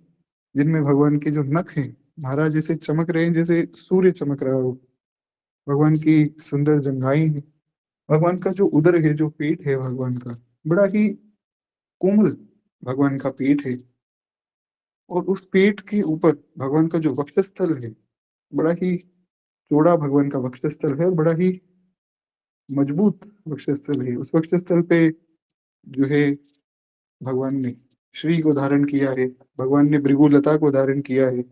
जिनमें भगवान के जो नख हैं, महाराज जैसे चमक रहे हैं जैसे सूर्य चमक रहा हो। भगवान की सुंदर जंघाएँ हैं। भगवान का जो उदर है, जो पेट है भगवान का, बड़ा ही कोमल भगवान का पेट है और उस पेट के ऊपर भगवान का जो वक्षस्थल है, बड़ा ही चौड़ा भगवान का वक्षस्थल है और बड़ा ही मजबूत वक्षस्थल है। उस वक्षस्थल पे जो है भगवान ने श्री को धारण किया है, भगवान ने भृगुलता को धारण किया है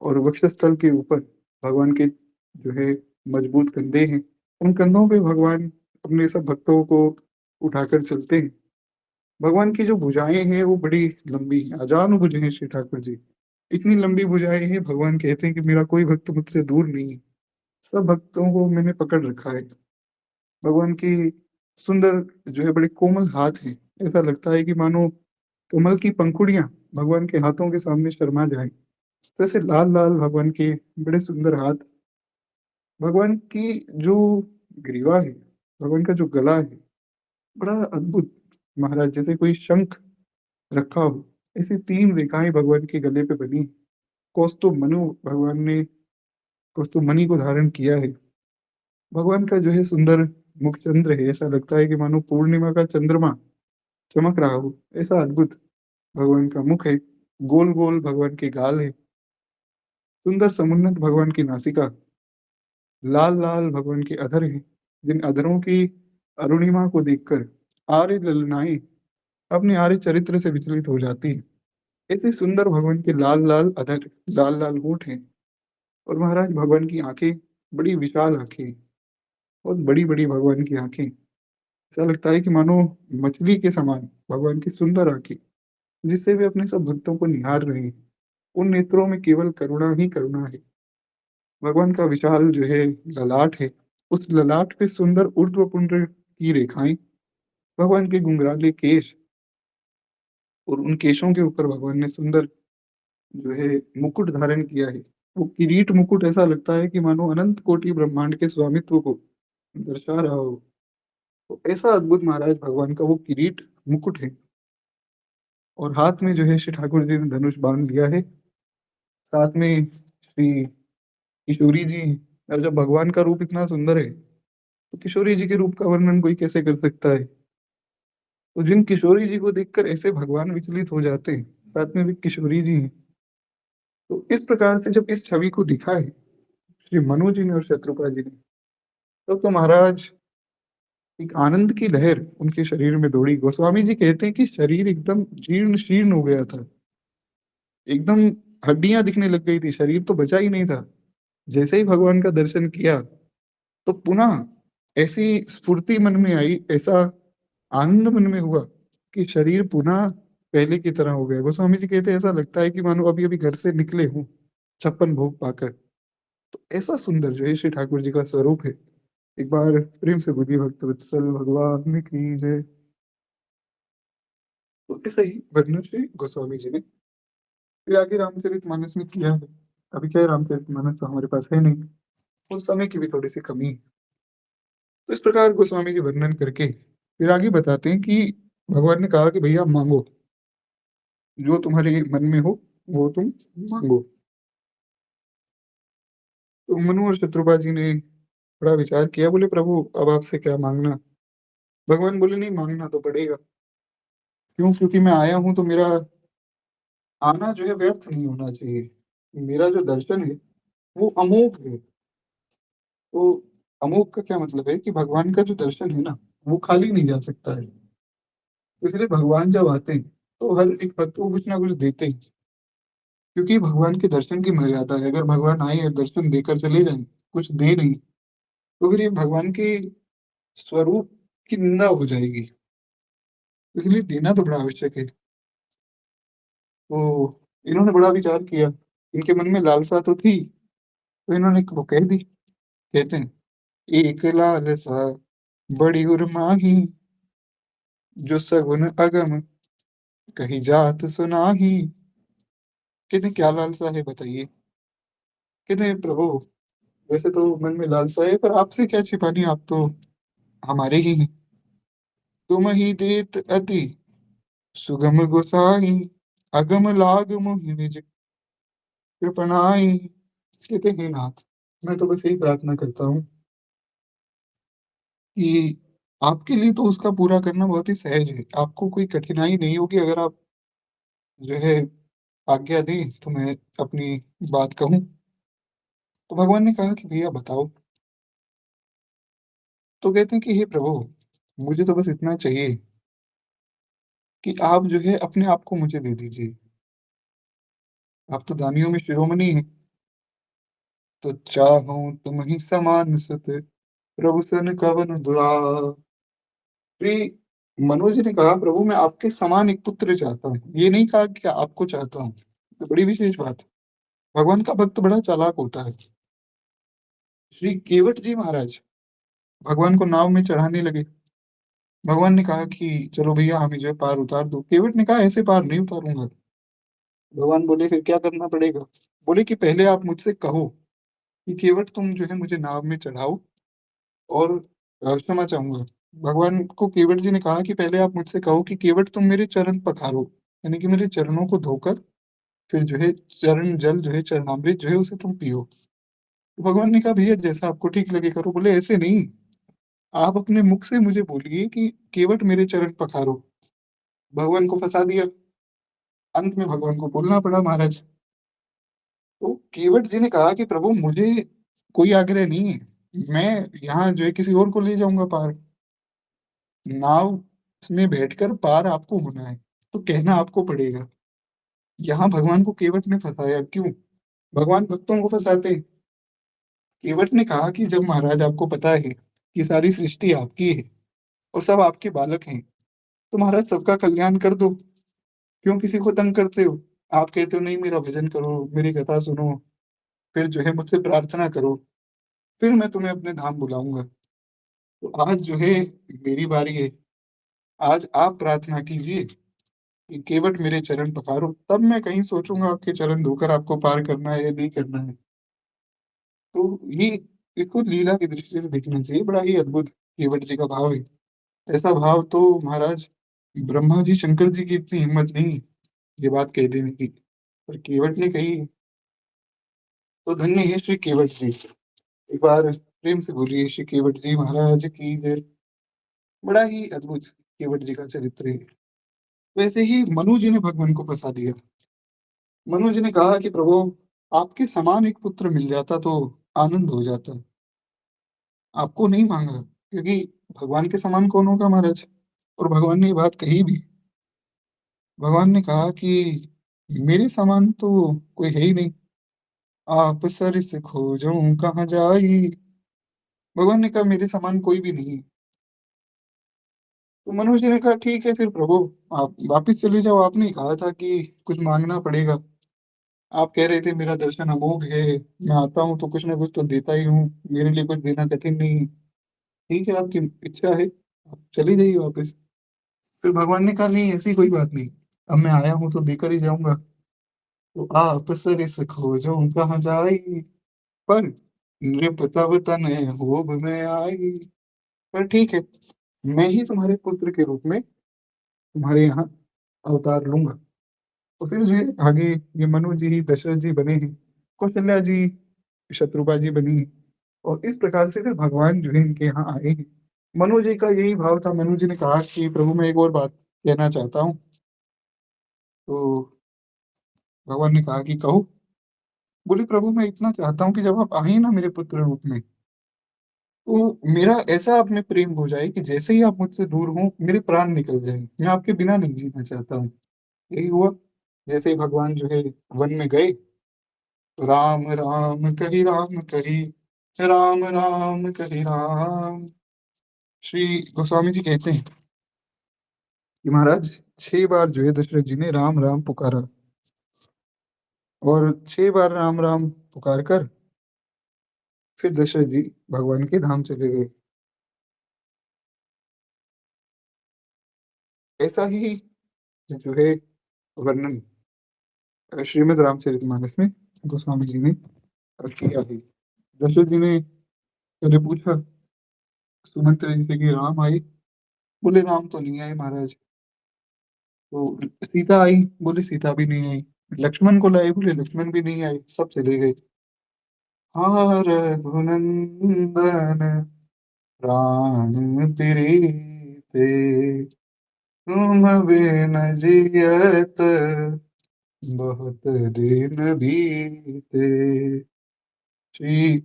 और वक्षस्थल के ऊपर भगवान के जो है मजबूत कंधे हैं। उन कंधों पे भगवान अपने सब भक्तों को उठाकर चलते हैं। भगवान की जो भुजाएँ हैं वो बड़ी लंबी हैं, अजानुभुज हैं श्री ठाकुर जी। इतनी लंबी भुजाएँ हैं, भगवान कहते हैं कि मेरा कोई भक्त मुझसे दूर नहीं है। सब भक्तों को मैंने पकड़ रखा है। भगवान की सुंदर जो है बड़े कोमल हाथ हैं। ऐसा लगता है कि मानो कमल की पंखुड़ियाँ भगवान के हाथों के सामने शर्मा जाएँ। तो ऐसे लाल-लाल भगवान के बड़े सुंदर हाथ, भगवान की जो ग्रीवा है, भगवान का जो गला है, बड़ा अद्भुत महाराज जैसे कोई शंख रखा हो, ऐसी 3 रेखाएँ भगवान के गले पे बनी। कौस्तुभ मनु भगवान ने कौस्तुभ मणि को धारण किया है। भगवान का जो है सुंदर मुखचंद्र है, ऐसा लगता है कि मानो पूर्णिमा का चंद्रमा चमक रहा हो, ऐसा अद्भुत भगवान का मुख है। गोल-गोल भगवान के गाल हैं, सुंदर समुन्नत भगवान की नासिका, लाल-लाल भगवान के अधर हैं, जिन अधरों की अरुणिमा को देखकर आर्य ललनाएँ अपने आर्य चरित्र से विचलित हो जाती हैं। ऐसे सुंदर भगवान के लाल-लाल अधर, लाल-लाल होंठ हैं और महाराज भगवान की आँखें बड़ी विशाल आँखें, बहुत बड़ी-बड़ी भगवान की आँखें। ऐसा लगता है कि मानो मछली के समान भगवान की सुंदर आँखें, जिससे वे अपने सब भक्तों को निहार रहे हैं। उन नेत्रों में केवल करुणा ही करुणा है। भगवान का विशाल जो है ललाट है, उस ललाट पे सुंदर ऊर्ध्वपुंड्र की रेखाएँ, भगवान के घुंघराले केश और उन केशों के ऊपर भगवान ने सुंदर जो है मुकुट धारण किया है। वो किरीट मुकुट ऐसा लगता है कि मानो अनंत कोटि ब्रह्मांड के स्वामित्व को दर्शा रहा हो। तो ऐसा अद्भुत महाराज भगवान का वो किरीट मुकुट है। और हाथ में जो है श्री ठाकुर जी ने धनुष बाण लिया है। साथ में श्री किशोरी जी हैं। और जब भगवान का रूप इतना सुंदर है, तो किशोरी जी के रूप का वर्णन कोई कैसे कर सकता है? तो जिन किशोरी जी को देखकर ऐसे भगवान विचलित हो जाते हैं, साथ में भी किशोरी जी हैं। तो इस प्रकार से जब इस छवि को दिखा है श्री मनु जी ने और शत्रुपा जी ने, तब तो महाराज एक आनंद की लहर उनके शरीर में दौड़ी। गोस्वामी जी कहते हैं कि शरीर एकदम जीर्ण शीर्ण हो गया था, एकदम हड्डियां दिखने लग गई थी, शरीर तो बचा ही नहीं था। जैसे ही भगवान का दर्शन किया, तो पुनः ऐसी स्फूर्ति मन में आई, ऐसा आनंद मन में हुआ कि शरीर पुनः पहले की तरह हो गया। गोस्वामी जी कहते हैं ऐसा लगता है कि मानो अभी अभी घर से निकले हूँ, 56 भोग पाकर। तो ऐसा सुंदर जो है श्री ठाकुर जी का स्वरूप है। एक बार प्रेम से बोलिए भक्त वत्सल भगवान की जय। तो ऐसा ही वर्णन श्री गोस्वामी जी ने फिर आगे रामचरित मानस में किया है। अभी क्या है, रामचरित मानस तो हमारे पास है नहीं, उस समय की भी थोड़ी सी कमी है। तो इस प्रकार गोस्वामी जी वर्णन करके फिर आगे बताते हैं कि भगवान ने कहा कि भैया मांगो, जो तुम्हारे मन में हो वो तुम मांगो। तो मनु और शत्रुपा जी ने बड़ा विचार किया, बोले प्रभु अब आपसे क्या मांगना। भगवान बोले नहीं, मांगना तो पड़ेगा। क्यों? क्योंकि मैं आया हूं तो मेरा आना जो है व्यर्थ नहीं होना चाहिए। मेरा जो दर्शन है वो अमोघ है। तो अमोघ का क्या मतलब है कि भगवान का जो दर्शन है ना, वो खाली नहीं जा सकता है। तो इसलिए भगवान जब आते हैं तो हर एक भक्त को कुछ ना कुछ देते हैं, क्योंकि भगवान के दर्शन की मर्यादा है। अगर भगवान आए और दर्शन देकर चले जाएं, कुछ दे नहीं, तो फिर ये भगवान के स्वरूप की निंदा हो जाएगी। इसलिए देना तो बड़ा आवश्यक है। तो इन्होंने बड़ा विचार किया, इनके मन में लालसा तो थी, तो इन्होंने वो कह दी। कहते हैं एक लालसा बड़ी उर्माही, जो सगुन अगम कही जात सुनाही। कहते हैं क्या लालसा है बताइए। कहते हैं प्रभु वैसे तो मन में लालसा है, पर आपसे क्या छिपानी, आप तो हमारे ही हैं। तुम ही देत अति सुगम गोसाई, अगम लाग मोहि निज कृपणाई। कहते हैं नाथ, मैं तो बस यही प्रार्थना करता हूँ कि आपके लिए तो उसका पूरा करना बहुत ही सहज है। आपको कोई कठिनाई नहीं होगी। अगर आप जो है आज्ञा दें तो मैं अपनी बात कहूँ। तो भगवान ने कहा कि भैया बताओ। तो कहते हैं कि हे प्रभु, मुझे तो बस इतना चाहिए कि आप जो है अपने आप को मुझे दे दीजिए। आप तो दानियों में शिरोमणि हैं। तो चाहूं तुम ही समान सुत, प्रभु सन कवन दुरावा। श्री मनोज ने कहा प्रभु मैं आपके समान एक पुत्र चाहता हूँ, ये नहीं कहा कि आपको चाहता हूँ। तो बड़ी विशेष बात है। भगवान का भक्त बड़ा चालाक होता है। श्री केवट जी महाराज भगवान को नाव में चढ़ाने लगे। भगवान ने कहा कि चलो भैया हमें जो है पार उतार दो। केवट ने कहा ऐसे पार नहीं उतारूंगा। भगवान बोले फिर क्या करना पड़ेगा। बोले कि पहले आप मुझसे कहो कि केवट तुम जो है मुझे नाव में चढ़ाओ, और क्षमा चाहूंगा। भगवान को केवट जी ने कहा कि पहले आप मुझसे कहो कि केवट तुम मेरे चरण पखारो, यानी कि मेरे चरणों को धोकर फिर जो है चरण जल जो है चरणामृत जो है उसे तुम पियो। तो भगवान ने कहा भैया जैसा आपको ठीक लगे करो। बोले ऐसे नहीं, आप अपने मुख से मुझे बोलिए कि केवट मेरे चरण पखारो। भगवान को फंसा दिया। अंत में भगवान को बोलना पड़ा महाराज। तो केवट जी ने कहा कि प्रभु मुझे कोई आग्रह नहीं है, मैं यहाँ जो है किसी और को ले जाऊंगा पार। नाव में बैठकर पार आपको होना है, तो कहना आपको पड़ेगा। यहाँ भगवान को केवट ने फंसाया। क्यों? भगवान भक्तों को फंसाते हैं। केवट ने कहा कि जब महाराज आपको पता है कि सारी सृष्टि आपकी है और सब आपके बालक हैं, तो महाराज सबका कल्याण कर दो। क्यों किसी को तंग करते हो? आप कहते हो नहीं मेरा भजन करो, मेरी कथा सुनो, फिर जो है मुझसे प्रार्थना करो, फिर मैं तुम्हें अपने धाम बुलाऊंगा। तो आज जो है मेरी बारी है। आज आप प्रार्थना कीजिए कि केवट मेरे चरण पखारो, तब मैं कहीं सोचूंगा आपके चरण धोकर आपको पार करना है या नहीं करना है। तो ये इसको लीला की दृष्टि से देखना चाहिए। बड़ा ही अद्भुत केवट जी का भाव है। ऐसा भाव तो महाराज ब्रह्मा जी शंकर जी की इतनी हिम्मत नहीं ये बात कह देने की, पर केवट ने कही तो धन्य है श्री केवट जी। एक बार प्रेम से बोलिए श्री केवट जी महाराज की जय। बड़ा ही अद्भुत केवट जी का चरित्र है। वैसे ही मनु जी ने भगवान को फंसा दिया। मनु जी ने कहा कि प्रभु आपके समान एक पुत्र मिल जाता तो आनंद हो जाता, आपको नहीं मांगा क्योंकि भगवान के समान कौन होगा महाराज। और भगवान ने ये बात कही भी। भगवान ने कहा कि मेरे समान तो कोई है ही नहीं, आप सर से खोजो कहाँ जाई। भगवान ने कहा मेरे समान कोई भी नहीं है। तो मनोज जी ने कहा ठीक है फिर प्रभु, आप वापिस चले जाओ, आपने कहा था कि कुछ मांगना पड़ेगा। आप कह रहे थे मेरा दर्शन अमोघ है, मैं आता हूँ तो कुछ ना कुछ तो देता ही हूँ, मेरे लिए कुछ देना कठिन नहीं है। ठीक है आपकी इच्छा है, आप चली जाइए वापस। फिर भगवान ने कहा नहीं ऐसी कोई बात नहीं, अब मैं आया हूँ तो देकर ही जाऊंगा। तो आप सर इस खोजो कहाँ जाई, पर नृप तब तन होब में आई। पर ठीक है, मैं ही तुम्हारे पुत्र के रूप में तुम्हारे यहाँ अवतार लूंगा। तो फिर जो है आगे ये मनु जी ही दशरथ जी बने हैं, कौशल्या जी शत्रुपा जी बनी है। और इस प्रकार से फिर भगवान जो है इनके यहाँ आए हैं। मनु जी का यही भाव था। मनु जी ने कहा कि प्रभु मैं एक और बात कहना चाहता हूँ। तो भगवान ने कहा कि कहो। बोले प्रभु मैं इतना चाहता हूँ कि जब आप आए ना मेरे पुत्र रूप में, तो मेरा ऐसा आप में प्रेम हो जाए कि जैसे ही आप मुझसे दूर हो मेरे प्राण निकल जाए, मैं आपके बिना नहीं जीना चाहता हूँ। यही हुआ। जैसे ही भगवान जो है वन में गए, राम राम कही राम राम कही राम। श्री गोस्वामी जी कहते हैं कि महाराज 6 बार जो है दशरथ जी ने राम राम पुकारा, और 6 बार राम राम पुकार कर फिर दशरथ जी भगवान के धाम चले गए। ऐसा ही जो है वर्णन श्रीमद् रामचरितमानस में गोस्वामी जी ने किया है। दशरथ जी ने पहले पूछा सुमंत्र जी से कि राम आई। बोले राम तो नहीं आए महाराज। तो सीता आई। बोले सीता भी नहीं आई। लक्ष्मण को लाए। बोले लक्ष्मण भी नहीं आए, सब चले गए। हाँ रघुनंदन प्राण प्रीते, तुम बिन जियत बहुत दिन बीते। श्री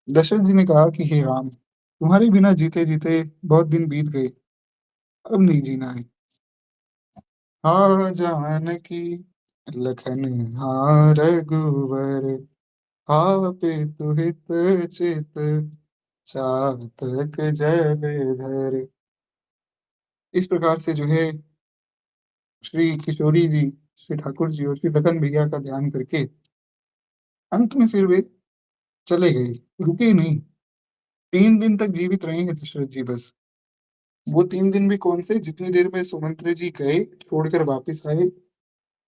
दशरथ जी ने कहा कि हे राम, तुम्हारे बिना जीते जीते बहुत दिन बीत गए, अब नहीं जीना है। हाँ जानकी लखन हाँ रघुवर, आपे तुहित चित चातक जलधर। इस प्रकार से जो है श्री किशोरी जी, श्री ठाकुर जी और श्री लखन भैया का ध्यान करके अंत में फिर वे चले गए, रुके नहीं। 3 दिन तक जीवित रहेंगे दशरथ जी बस। वो 3 दिन भी कौन से, जितनी देर में सुमंत्र जी गए छोड़कर वापस आए,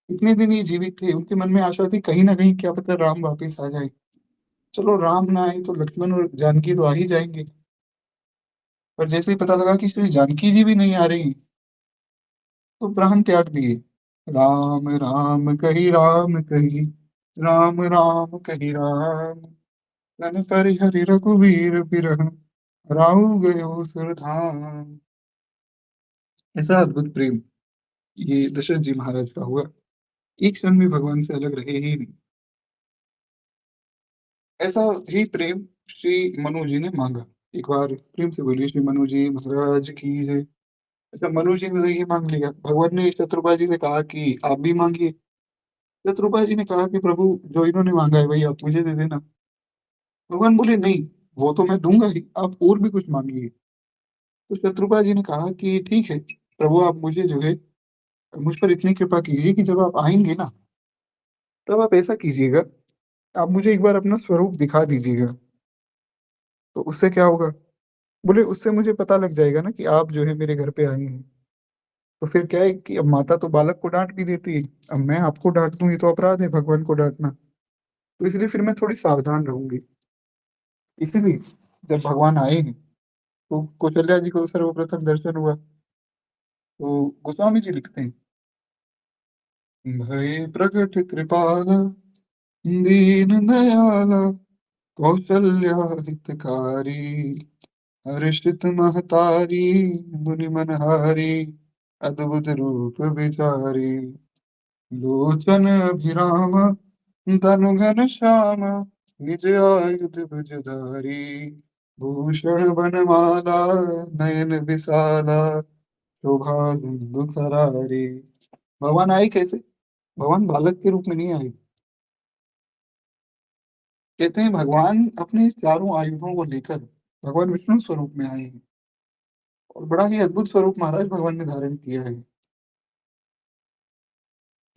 इतने दिन ही जीवित थे। उनके मन में आशा थी कहीं ना कहीं क्या पता राम वापस आ जाए। चलो राम ना आए तो लक्ष्मण और जानकी तो आ ही जाएंगे। पर जैसे ही पता लगा कि श्री जानकी जी भी नहीं आ रही, तो प्राण त्याग दिए। राम कही राम कही राम, तन परिहरि रघुवीर बिरह, राहु गयो सुरधाम। ऐसा अद्भुत प्रेम ये दशरथ जी महाराज का हुआ। एक क्षण भी भगवान से अलग रहे ही नहीं। ऐसा ही प्रेम श्री मनु जी ने मांगा। एक बार प्रेम से बोलिए श्री मनु जी महाराज की जय। ऐसा मनु जी ने तो ये मांग लिया। भगवान ने शत्रुपा जी से कहा कि आप भी मांगिए। शत्रुपा जी ने कहा कि प्रभु जो इन्होंने मांगा है वही आप मुझे दे देना। भगवान बोले नहीं, वो तो मैं दूंगा ही, आप और भी कुछ मांगिए। तो शत्रुपा जी ने कहा कि ठीक है प्रभु, आप मुझे जो है मुझ पर इतनी कृपा कीजिए कि जब आप आएंगे ना, तब आप ऐसा कीजिएगा, आप मुझे एक बार अपना स्वरूप दिखा दीजिएगा। तो उससे क्या होगा। बोले उससे मुझे पता लग जाएगा ना कि आप जो है मेरे घर पे आए हैं। तो फिर क्या है कि अब माता तो बालक को डांट भी देती है, अब मैं आपको डांट दूंगी तो अपराध है भगवान को डांटना। तो इसलिए फिर मैं थोड़ी सावधान रहूंगी। इसीलिए जब भगवान आए हैं तो कौशल्या जी को सर्वप्रथम दर्शन हुआ। तो गोस्वामी जी लिखते हैं, भय प्रकट कृपाला दीन दयाला कौशल्या हितकारी हर्षित महतारी मुनि मनहारी अद्भुत रूप विचारी लोचन अभिराम धनु घन श्याम निज आयुध भुजधारी भूषण बनमाला नयन विशाला शोभा धुंधु खरारी। भगवान आए कैसे? भगवान बालक के रूप में नहीं आए। कहते हैं भगवान अपने चारों आयुधों को लेकर भगवान विष्णु स्वरूप में आए हैं, और बड़ा ही अद्भुत स्वरूप महाराज भगवान ने धारण किया है।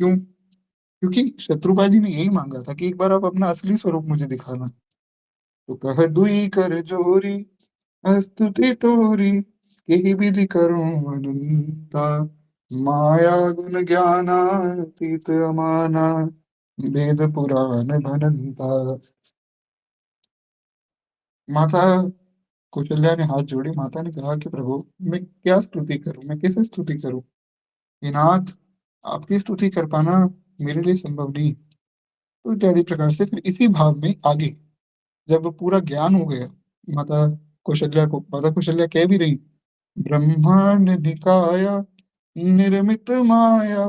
क्यों? क्योंकि शत्रुपा जी ने यही मांगा था कि एक बार आप अपना असली स्वरूप मुझे दिखाना। तो कह दुई कर जोरी स्तुति तोरी यही विधि करूं अनंता माया गुण ज्ञानातीत अमाना वेद पुराण भनंता। माता कौशल्या ने हाथ जोड़े। माता ने कहा कि प्रभु, मैं क्या स्तुति करूं, मैं कैसे स्तुति करूं? हे नाथ, आपकी स्तुति कर पाना मेरे लिए संभव नहीं। तो इत्यादि प्रकार से फिर इसी भाव में आगे जब पूरा ज्ञान हो गया, माता कौशल्या कह भी रही, ब्रह्मांड निकाया निर्मित माया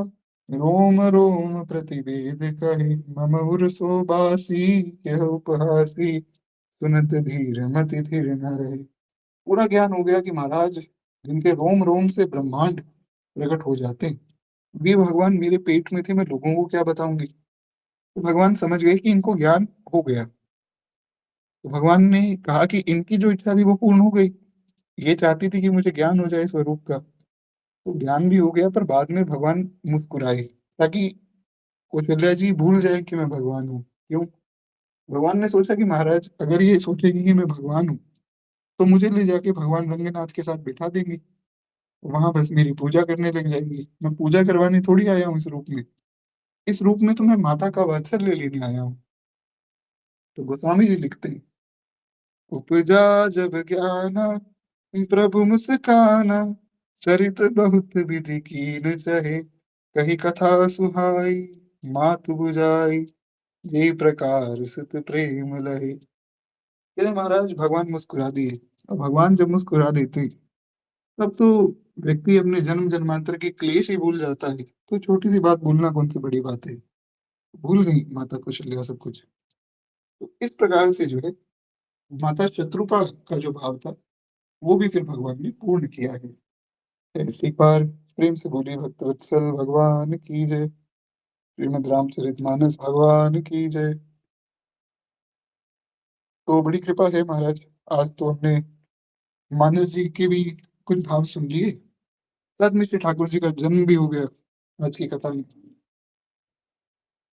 रोम रोम प्रतिवेद कहे मम उर सोबासी यह उपहासी सुनत धीर मति धीर न रहे। पूरा ज्ञान हो गया कि महाराज जिनके रोम रोम से ब्रह्मांड प्रकट हो जाते हैं, वे भगवान मेरे पेट में थे, मैं लोगों को क्या बताऊंगी। तो भगवान समझ गए कि इनको ज्ञान हो गया। तो भगवान ने कहा कि इनकी जो इच्छा थी वो पूर्ण हो गई। ये चाहती थी कि मुझे ज्ञान हो जाए स्वरूप का, तो ज्ञान भी हो गया। पर बाद में भगवान मुस्कुराए ताकि कौशल्या जी भूल जाए कि मैं भगवान हूँ। क्यों? भगवान ने सोचा कि महाराज अगर ये सोचेगी कि मैं भगवान हूँ, तो मुझे ले जाके भगवान रंगनाथ के साथ बिठा देंगे, वहां बस मेरी पूजा करने लग जाएंगी। मैं पूजा करवाने थोड़ी आया हूँ इस रूप में। इस रूप में तो मैं माता का वात्सल्य लेने आया हूँ। तो गोस्वामी जी लिखते हैं, उपजा जब ज्ञाना प्रभु मुस्काना चरित बहुत विधि कीन चाहे कही कथा सुहाई मातु बुझाई यही प्रकार सुत प्रेम लहे। कहते महाराज भगवान मुस्कुरा दिए। और भगवान जब मुस्कुरा देते तब तो व्यक्ति अपने जन्म जन्मांतर के क्लेश ही भूल जाता है। तो छोटी सी बात भूलना कौन सी बड़ी बात है। भूल गई माता कौशल्या सब कुछ। तो इस प्रकार से जो है माता शत्रुपा का जो भाव था वो भी फिर भगवान ने पूर्ण किया है। एक बार प्रेम से बोली भक्त वत्सल भगवान की जय। श्रीमद् रामचरितमानस भगवान की जय। तो बड़ी कृपा है महाराज, आज तो हमने मानस जी के भी कुछ भाव सुन लिए, साथ में श्री ठाकुर जी का जन्म भी हो गया आज की कथा में।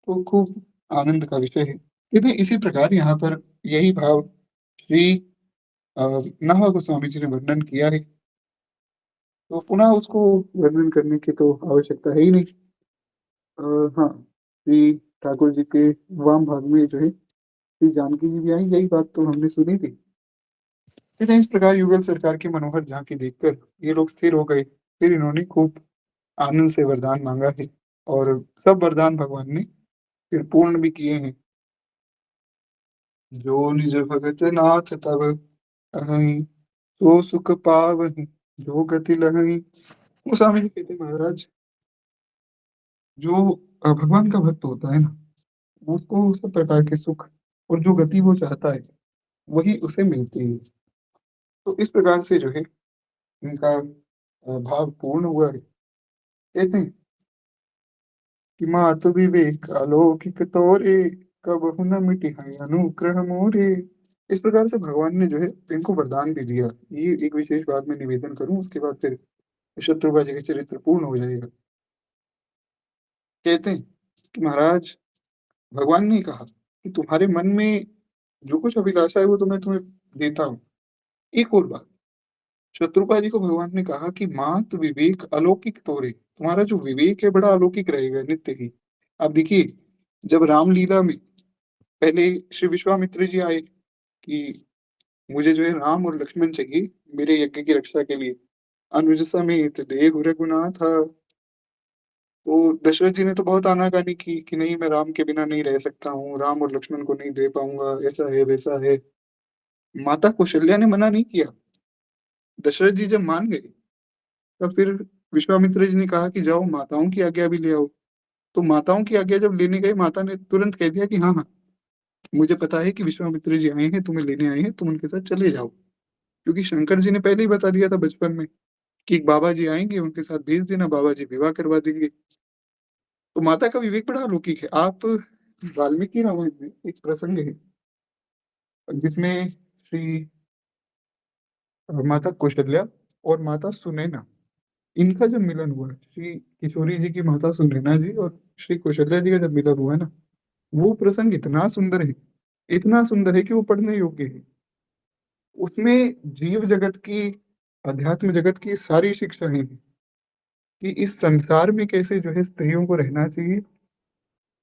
तो खूब आनंद का विषय है। कहते हैं इसी प्रकार यहाँ पर यही भाव श्री नाभा गोस्वामी जी ने वर्णन किया है। तो पुनः उसको वर्णन करने की तो आवश्यकता है ही नहीं। हाँ, श्री ठाकुर जी के वाम भाग में जो है श्री जानकी जी भी आई, यही बात तो हमने सुनी थी। कहते हैं इस प्रकार युगल सरकार की मनोहर झांकी देखकर ये लोग स्थिर हो गए। फिर इन्होंने खूब आनंद से वरदान मांगा है, और सब वरदान भगवान ने फिर पूर्ण भी किए हैं। जो निज भगत नाथ तब अहै सो सुख पावहि जो गति लहै। वो स्वामी जी कहते हैं, महाराज जो भगवान का भक्त होता है ना, उसको सब प्रकार के सुख और जो गति वो चाहता है वही उसे मिलती है। तो इस प्रकार से जो है इनका भाव पूर्ण हुआ है। कहते हैं कि मात विवेक अलौकिक तोरे कबहु न मिटी है अनुग्रह मोरे। इस प्रकार से भगवान ने जो है इनको वरदान भी दिया। ये एक विशेष बात मैं निवेदन करूं, उसके बाद फिर शत्रुघ्न जी का चरित्र पूर्ण हो जाएगा। कहते हैं कि महाराज भगवान ने कहा कि तुम्हारे मन में जो कुछ अभिलाषा है वो तो मैं तुम्हें देता हूँ। एक और बात, शत्रुपा जी को भगवान ने कहा कि मात विवेक अलौकिक तोरे, तुम्हारा जो विवेक है बड़ा अलौकिक रहेगा नित्य ही। अब देखिए, जब रामलीला में पहले श्री विश्वामित्र जी आए कि मुझे जो है राम और लक्ष्मण चाहिए मेरे यज्ञ की रक्षा के लिए। अनुज समेत देहु रघुनाथा। तो दशरथ जी ने तो बहुत आनाकानी की कि नहीं, मैं राम के बिना नहीं रह सकता हूँ, राम और लक्ष्मण को नहीं दे पाऊंगा, ऐसा है वैसा है। माता कौशल्या ने मना नहीं किया। दशरथ जी जब मान गए, तब फिर विश्वामित्र जी ने कहा कि जाओ माताओं की आज्ञा भी ले आओ। तो माताओं की आज्ञा जब लेने गए, माता ने तुरंत कह दिया कि हाँ हाँ, मुझे पता है कि विश्वामित्र जी आए हैं, तुम्हें लेने आए हैं, तुम उनके साथ चले जाओ। क्योंकि शंकर जी ने पहले ही बता दिया था बचपन में कि बाबा जी आएंगे, उनके साथ भेज देना, बाबा जी विवाह करवा देंगे। तो माता का विवेक बड़ा अलौकिक है। आप वाल्मीकि रामायण में एक प्रसंग है जिसमें श्री माता कौशल्या और माता सुनैना, इनका जब मिलन हुआ, श्री किशोरी जी की माता सुनैना जी और श्री कौशल्या जी का जब मिलन हुआ है ना, वो प्रसंग इतना सुंदर है, इतना सुंदर है कि वो पढ़ने योग्य है। उसमें जीव जगत की, अध्यात्म जगत की सारी शिक्षाएं हैं कि इस संसार में कैसे जो है स्त्रियों को रहना चाहिए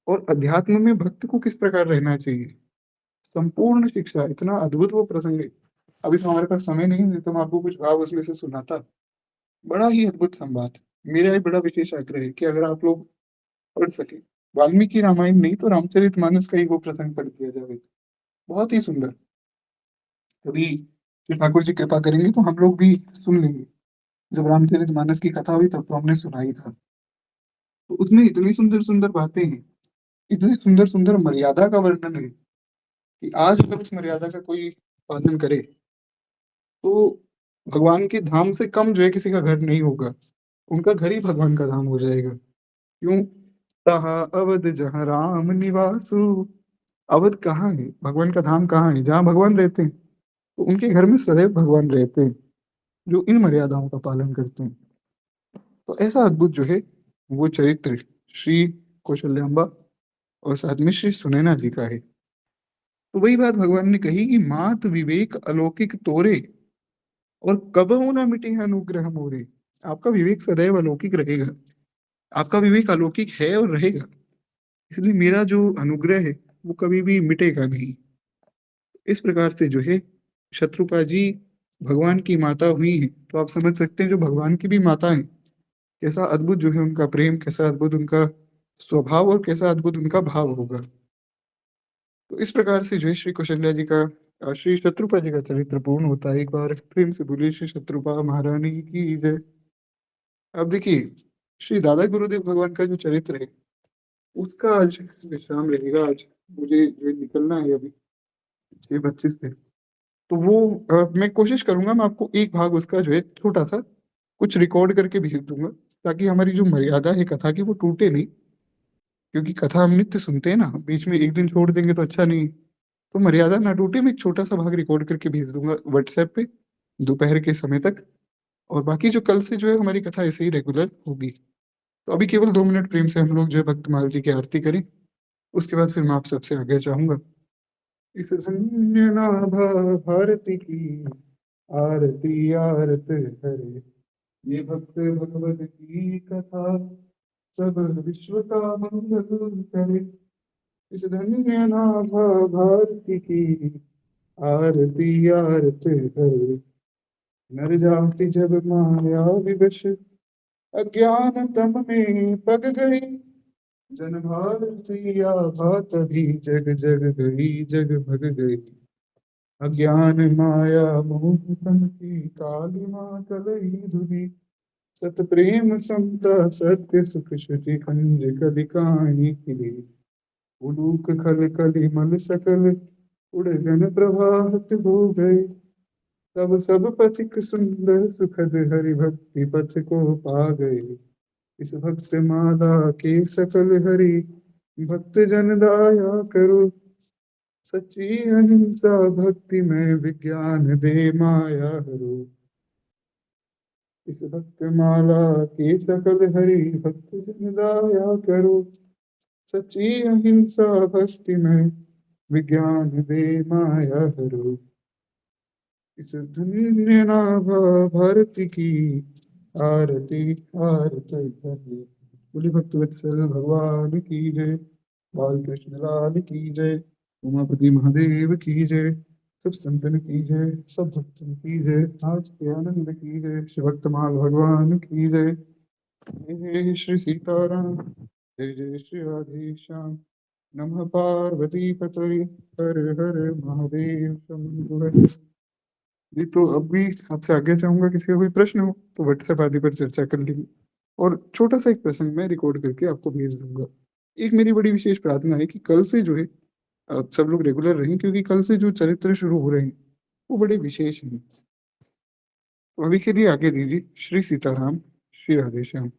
और अध्यात्म में भक्त को किस प्रकार रहना चाहिए। संपूर्ण शिक्षा, इतना अद्भुत वो प्रसंग है। अभी तो हमारे पास समय नहीं है, तो मैं आपको कुछ भाव उसमें से सुनाता। बड़ा ही अद्भुत संवाद। मेरा एक बड़ा विशेष आग्रह है कि अगर आप लोग पढ़ सके, वाल्मीकि रामायण नहीं तो रामचरितमानस का ही वो प्रसंग पढ़ किया जाए, बहुत ही सुंदर। कभी श्री ठाकुर जी कृपा करेंगे तो हम लोग भी सुन लेंगे। जब रामचरितमानस की कथा हुई तब तो हमने सुना ही था। तो उसमें इतनी सुंदर सुंदर बातें हैं, इतनी सुंदर सुंदर मर्यादा का वर्णन है कि आज अगर उस मर्यादा का कोई पालन करे तो भगवान के धाम से कम जो है किसी का घर नहीं होगा। उनका घर ही भगवान का धाम हो जाएगा। क्यों? तहाँ अवध जहाँ राम निवासु। अवध कहाँ है? भगवान का धाम कहाँ है? जहाँ भगवान रहते हैं। तो उनके घर में सदैव भगवान रहते हैं, जो इन मर्यादाओं का पालन करते हैं। तो ऐसा अद्भुत जो है वो चरित्र श्री कौशल्याम्बा और साथ में श्री सुनैना जी का है। तो वही बात भगवान ने कही कि मात विवेक अलौकिक तोरे और कबहु न मिटे अनुग्रह मोरे। आपका विवेक सदैव अलौकिक रहेगा, आपका विवेक अलौकिक है और रहेगा, इसलिए मेरा जो अनुग्रह है वो कभी भी मिटेगा नहीं। इस प्रकार से जो है शत्रुपा जी भगवान की माता हुई हैं, तो आप समझ सकते हैं जो भगवान की भी माता है, कैसा अद्भुत जो है उनका प्रेम, कैसा अद्भुत उनका स्वभाव और कैसा अद्भुत उनका भाव होगा। तो इस प्रकार से जो है श्री कौशल्या जी का श्री शत्रुपा जी का चरित्र पूर्ण होता है। एक बार प्रेम से बोलिए श्री शत्रुपा महारानी की जय। अब देखिए, श्री दादा गुरुदेव भगवान का जो चरित्र है उसका आज विश्राम रहेगा। आज मुझे जो है निकलना है अभी 6:25 पे। तो वो मैं कोशिश करूंगा, मैं आपको एक भाग उसका जो है छोटा सा कुछ रिकॉर्ड करके भेज दूंगा, ताकि हमारी जो मर्यादा है कथा की वो टूटे नहीं। क्योंकि कथा हम नित्य सुनते हैं ना, बीच में एक दिन छोड़ देंगे तो अच्छा नहीं। तो मर्यादा ना टूटे, मैं एक छोटा सा भाग रिकॉर्ड करके भेज दूंगा व्हाट्सएप पे दोपहर के समय तक। और बाकी जो कल से जो है हमारी कथा ऐसे ही रेगुलर होगी। तो अभी केवल 2 मिनट प्रेम से हम लोग जो है भक्तमाल जी की आरती करें, उसके बाद फिर मैं आप सबसे आगे चाहूंगा। इस धन्य नाभा भारती की आरती आरत हरे, ये भक्त भगवत की कथा सब विश्व का मंगल करे। इस धन्य नाभा भारती की आरती आरत हरे, नर जाति जब माया विवश अज्ञान तम में पग गई, जन भारती आभा तभी जग जग गई, जग भग गई। अज्ञान माया मोह तन की काली माँ कलई धुली, सत प्रेम समता सत्य सुख शुचि कंज कलिकाई खिली। उलूक खल कली मल सकल उड़गन प्रभात हो गए, तब सब पथिक सुंदर सुखद हरि भक्ति पथ को पा गए। इस भक्त माला के सकल हरि भक्त जन दाया करो, सच्ची अहिंसा भक्ति में विज्ञान दे माया हरो। इस भक्त माला के सकल हरि भक्त जन दाया करो, सच्ची अहिंसा भक्ति में विज्ञान दे माया हरो। इस धन्य नाभा भारती की आरती आरती हरे। बोली भक्त वत्सल भगवान की जय, बाल कृष्ण लाल की जय, उमापति महादेव की जय। सब संतन की जय, सब भक्तन की जय, आज के आनंद की जय, श्री भक्तमाल भगवान की जय। जय जय श्री सीताराम, जय जय श्री राधे श्याम, नमः पार्वती पतये, हर हर महादेव शंभु हर। जी तो अब भी आपसे आगे चाहूंगा, किसी का कोई प्रश्न हो तो व्हाट्सएप आदि पर चर्चा कर लेंगे। और छोटा सा एक प्रसंग मैं रिकॉर्ड करके आपको भेज दूंगा। एक मेरी बड़ी विशेष प्रार्थना है कि कल से जो है सब लोग रेगुलर रहें, क्योंकि कल से जो चरित्र शुरू हो रहे हैं वो बड़े विशेष हैं। तो अभी के लिए आगे दीजिए। श्री सीताराम, श्री राधे श्याम।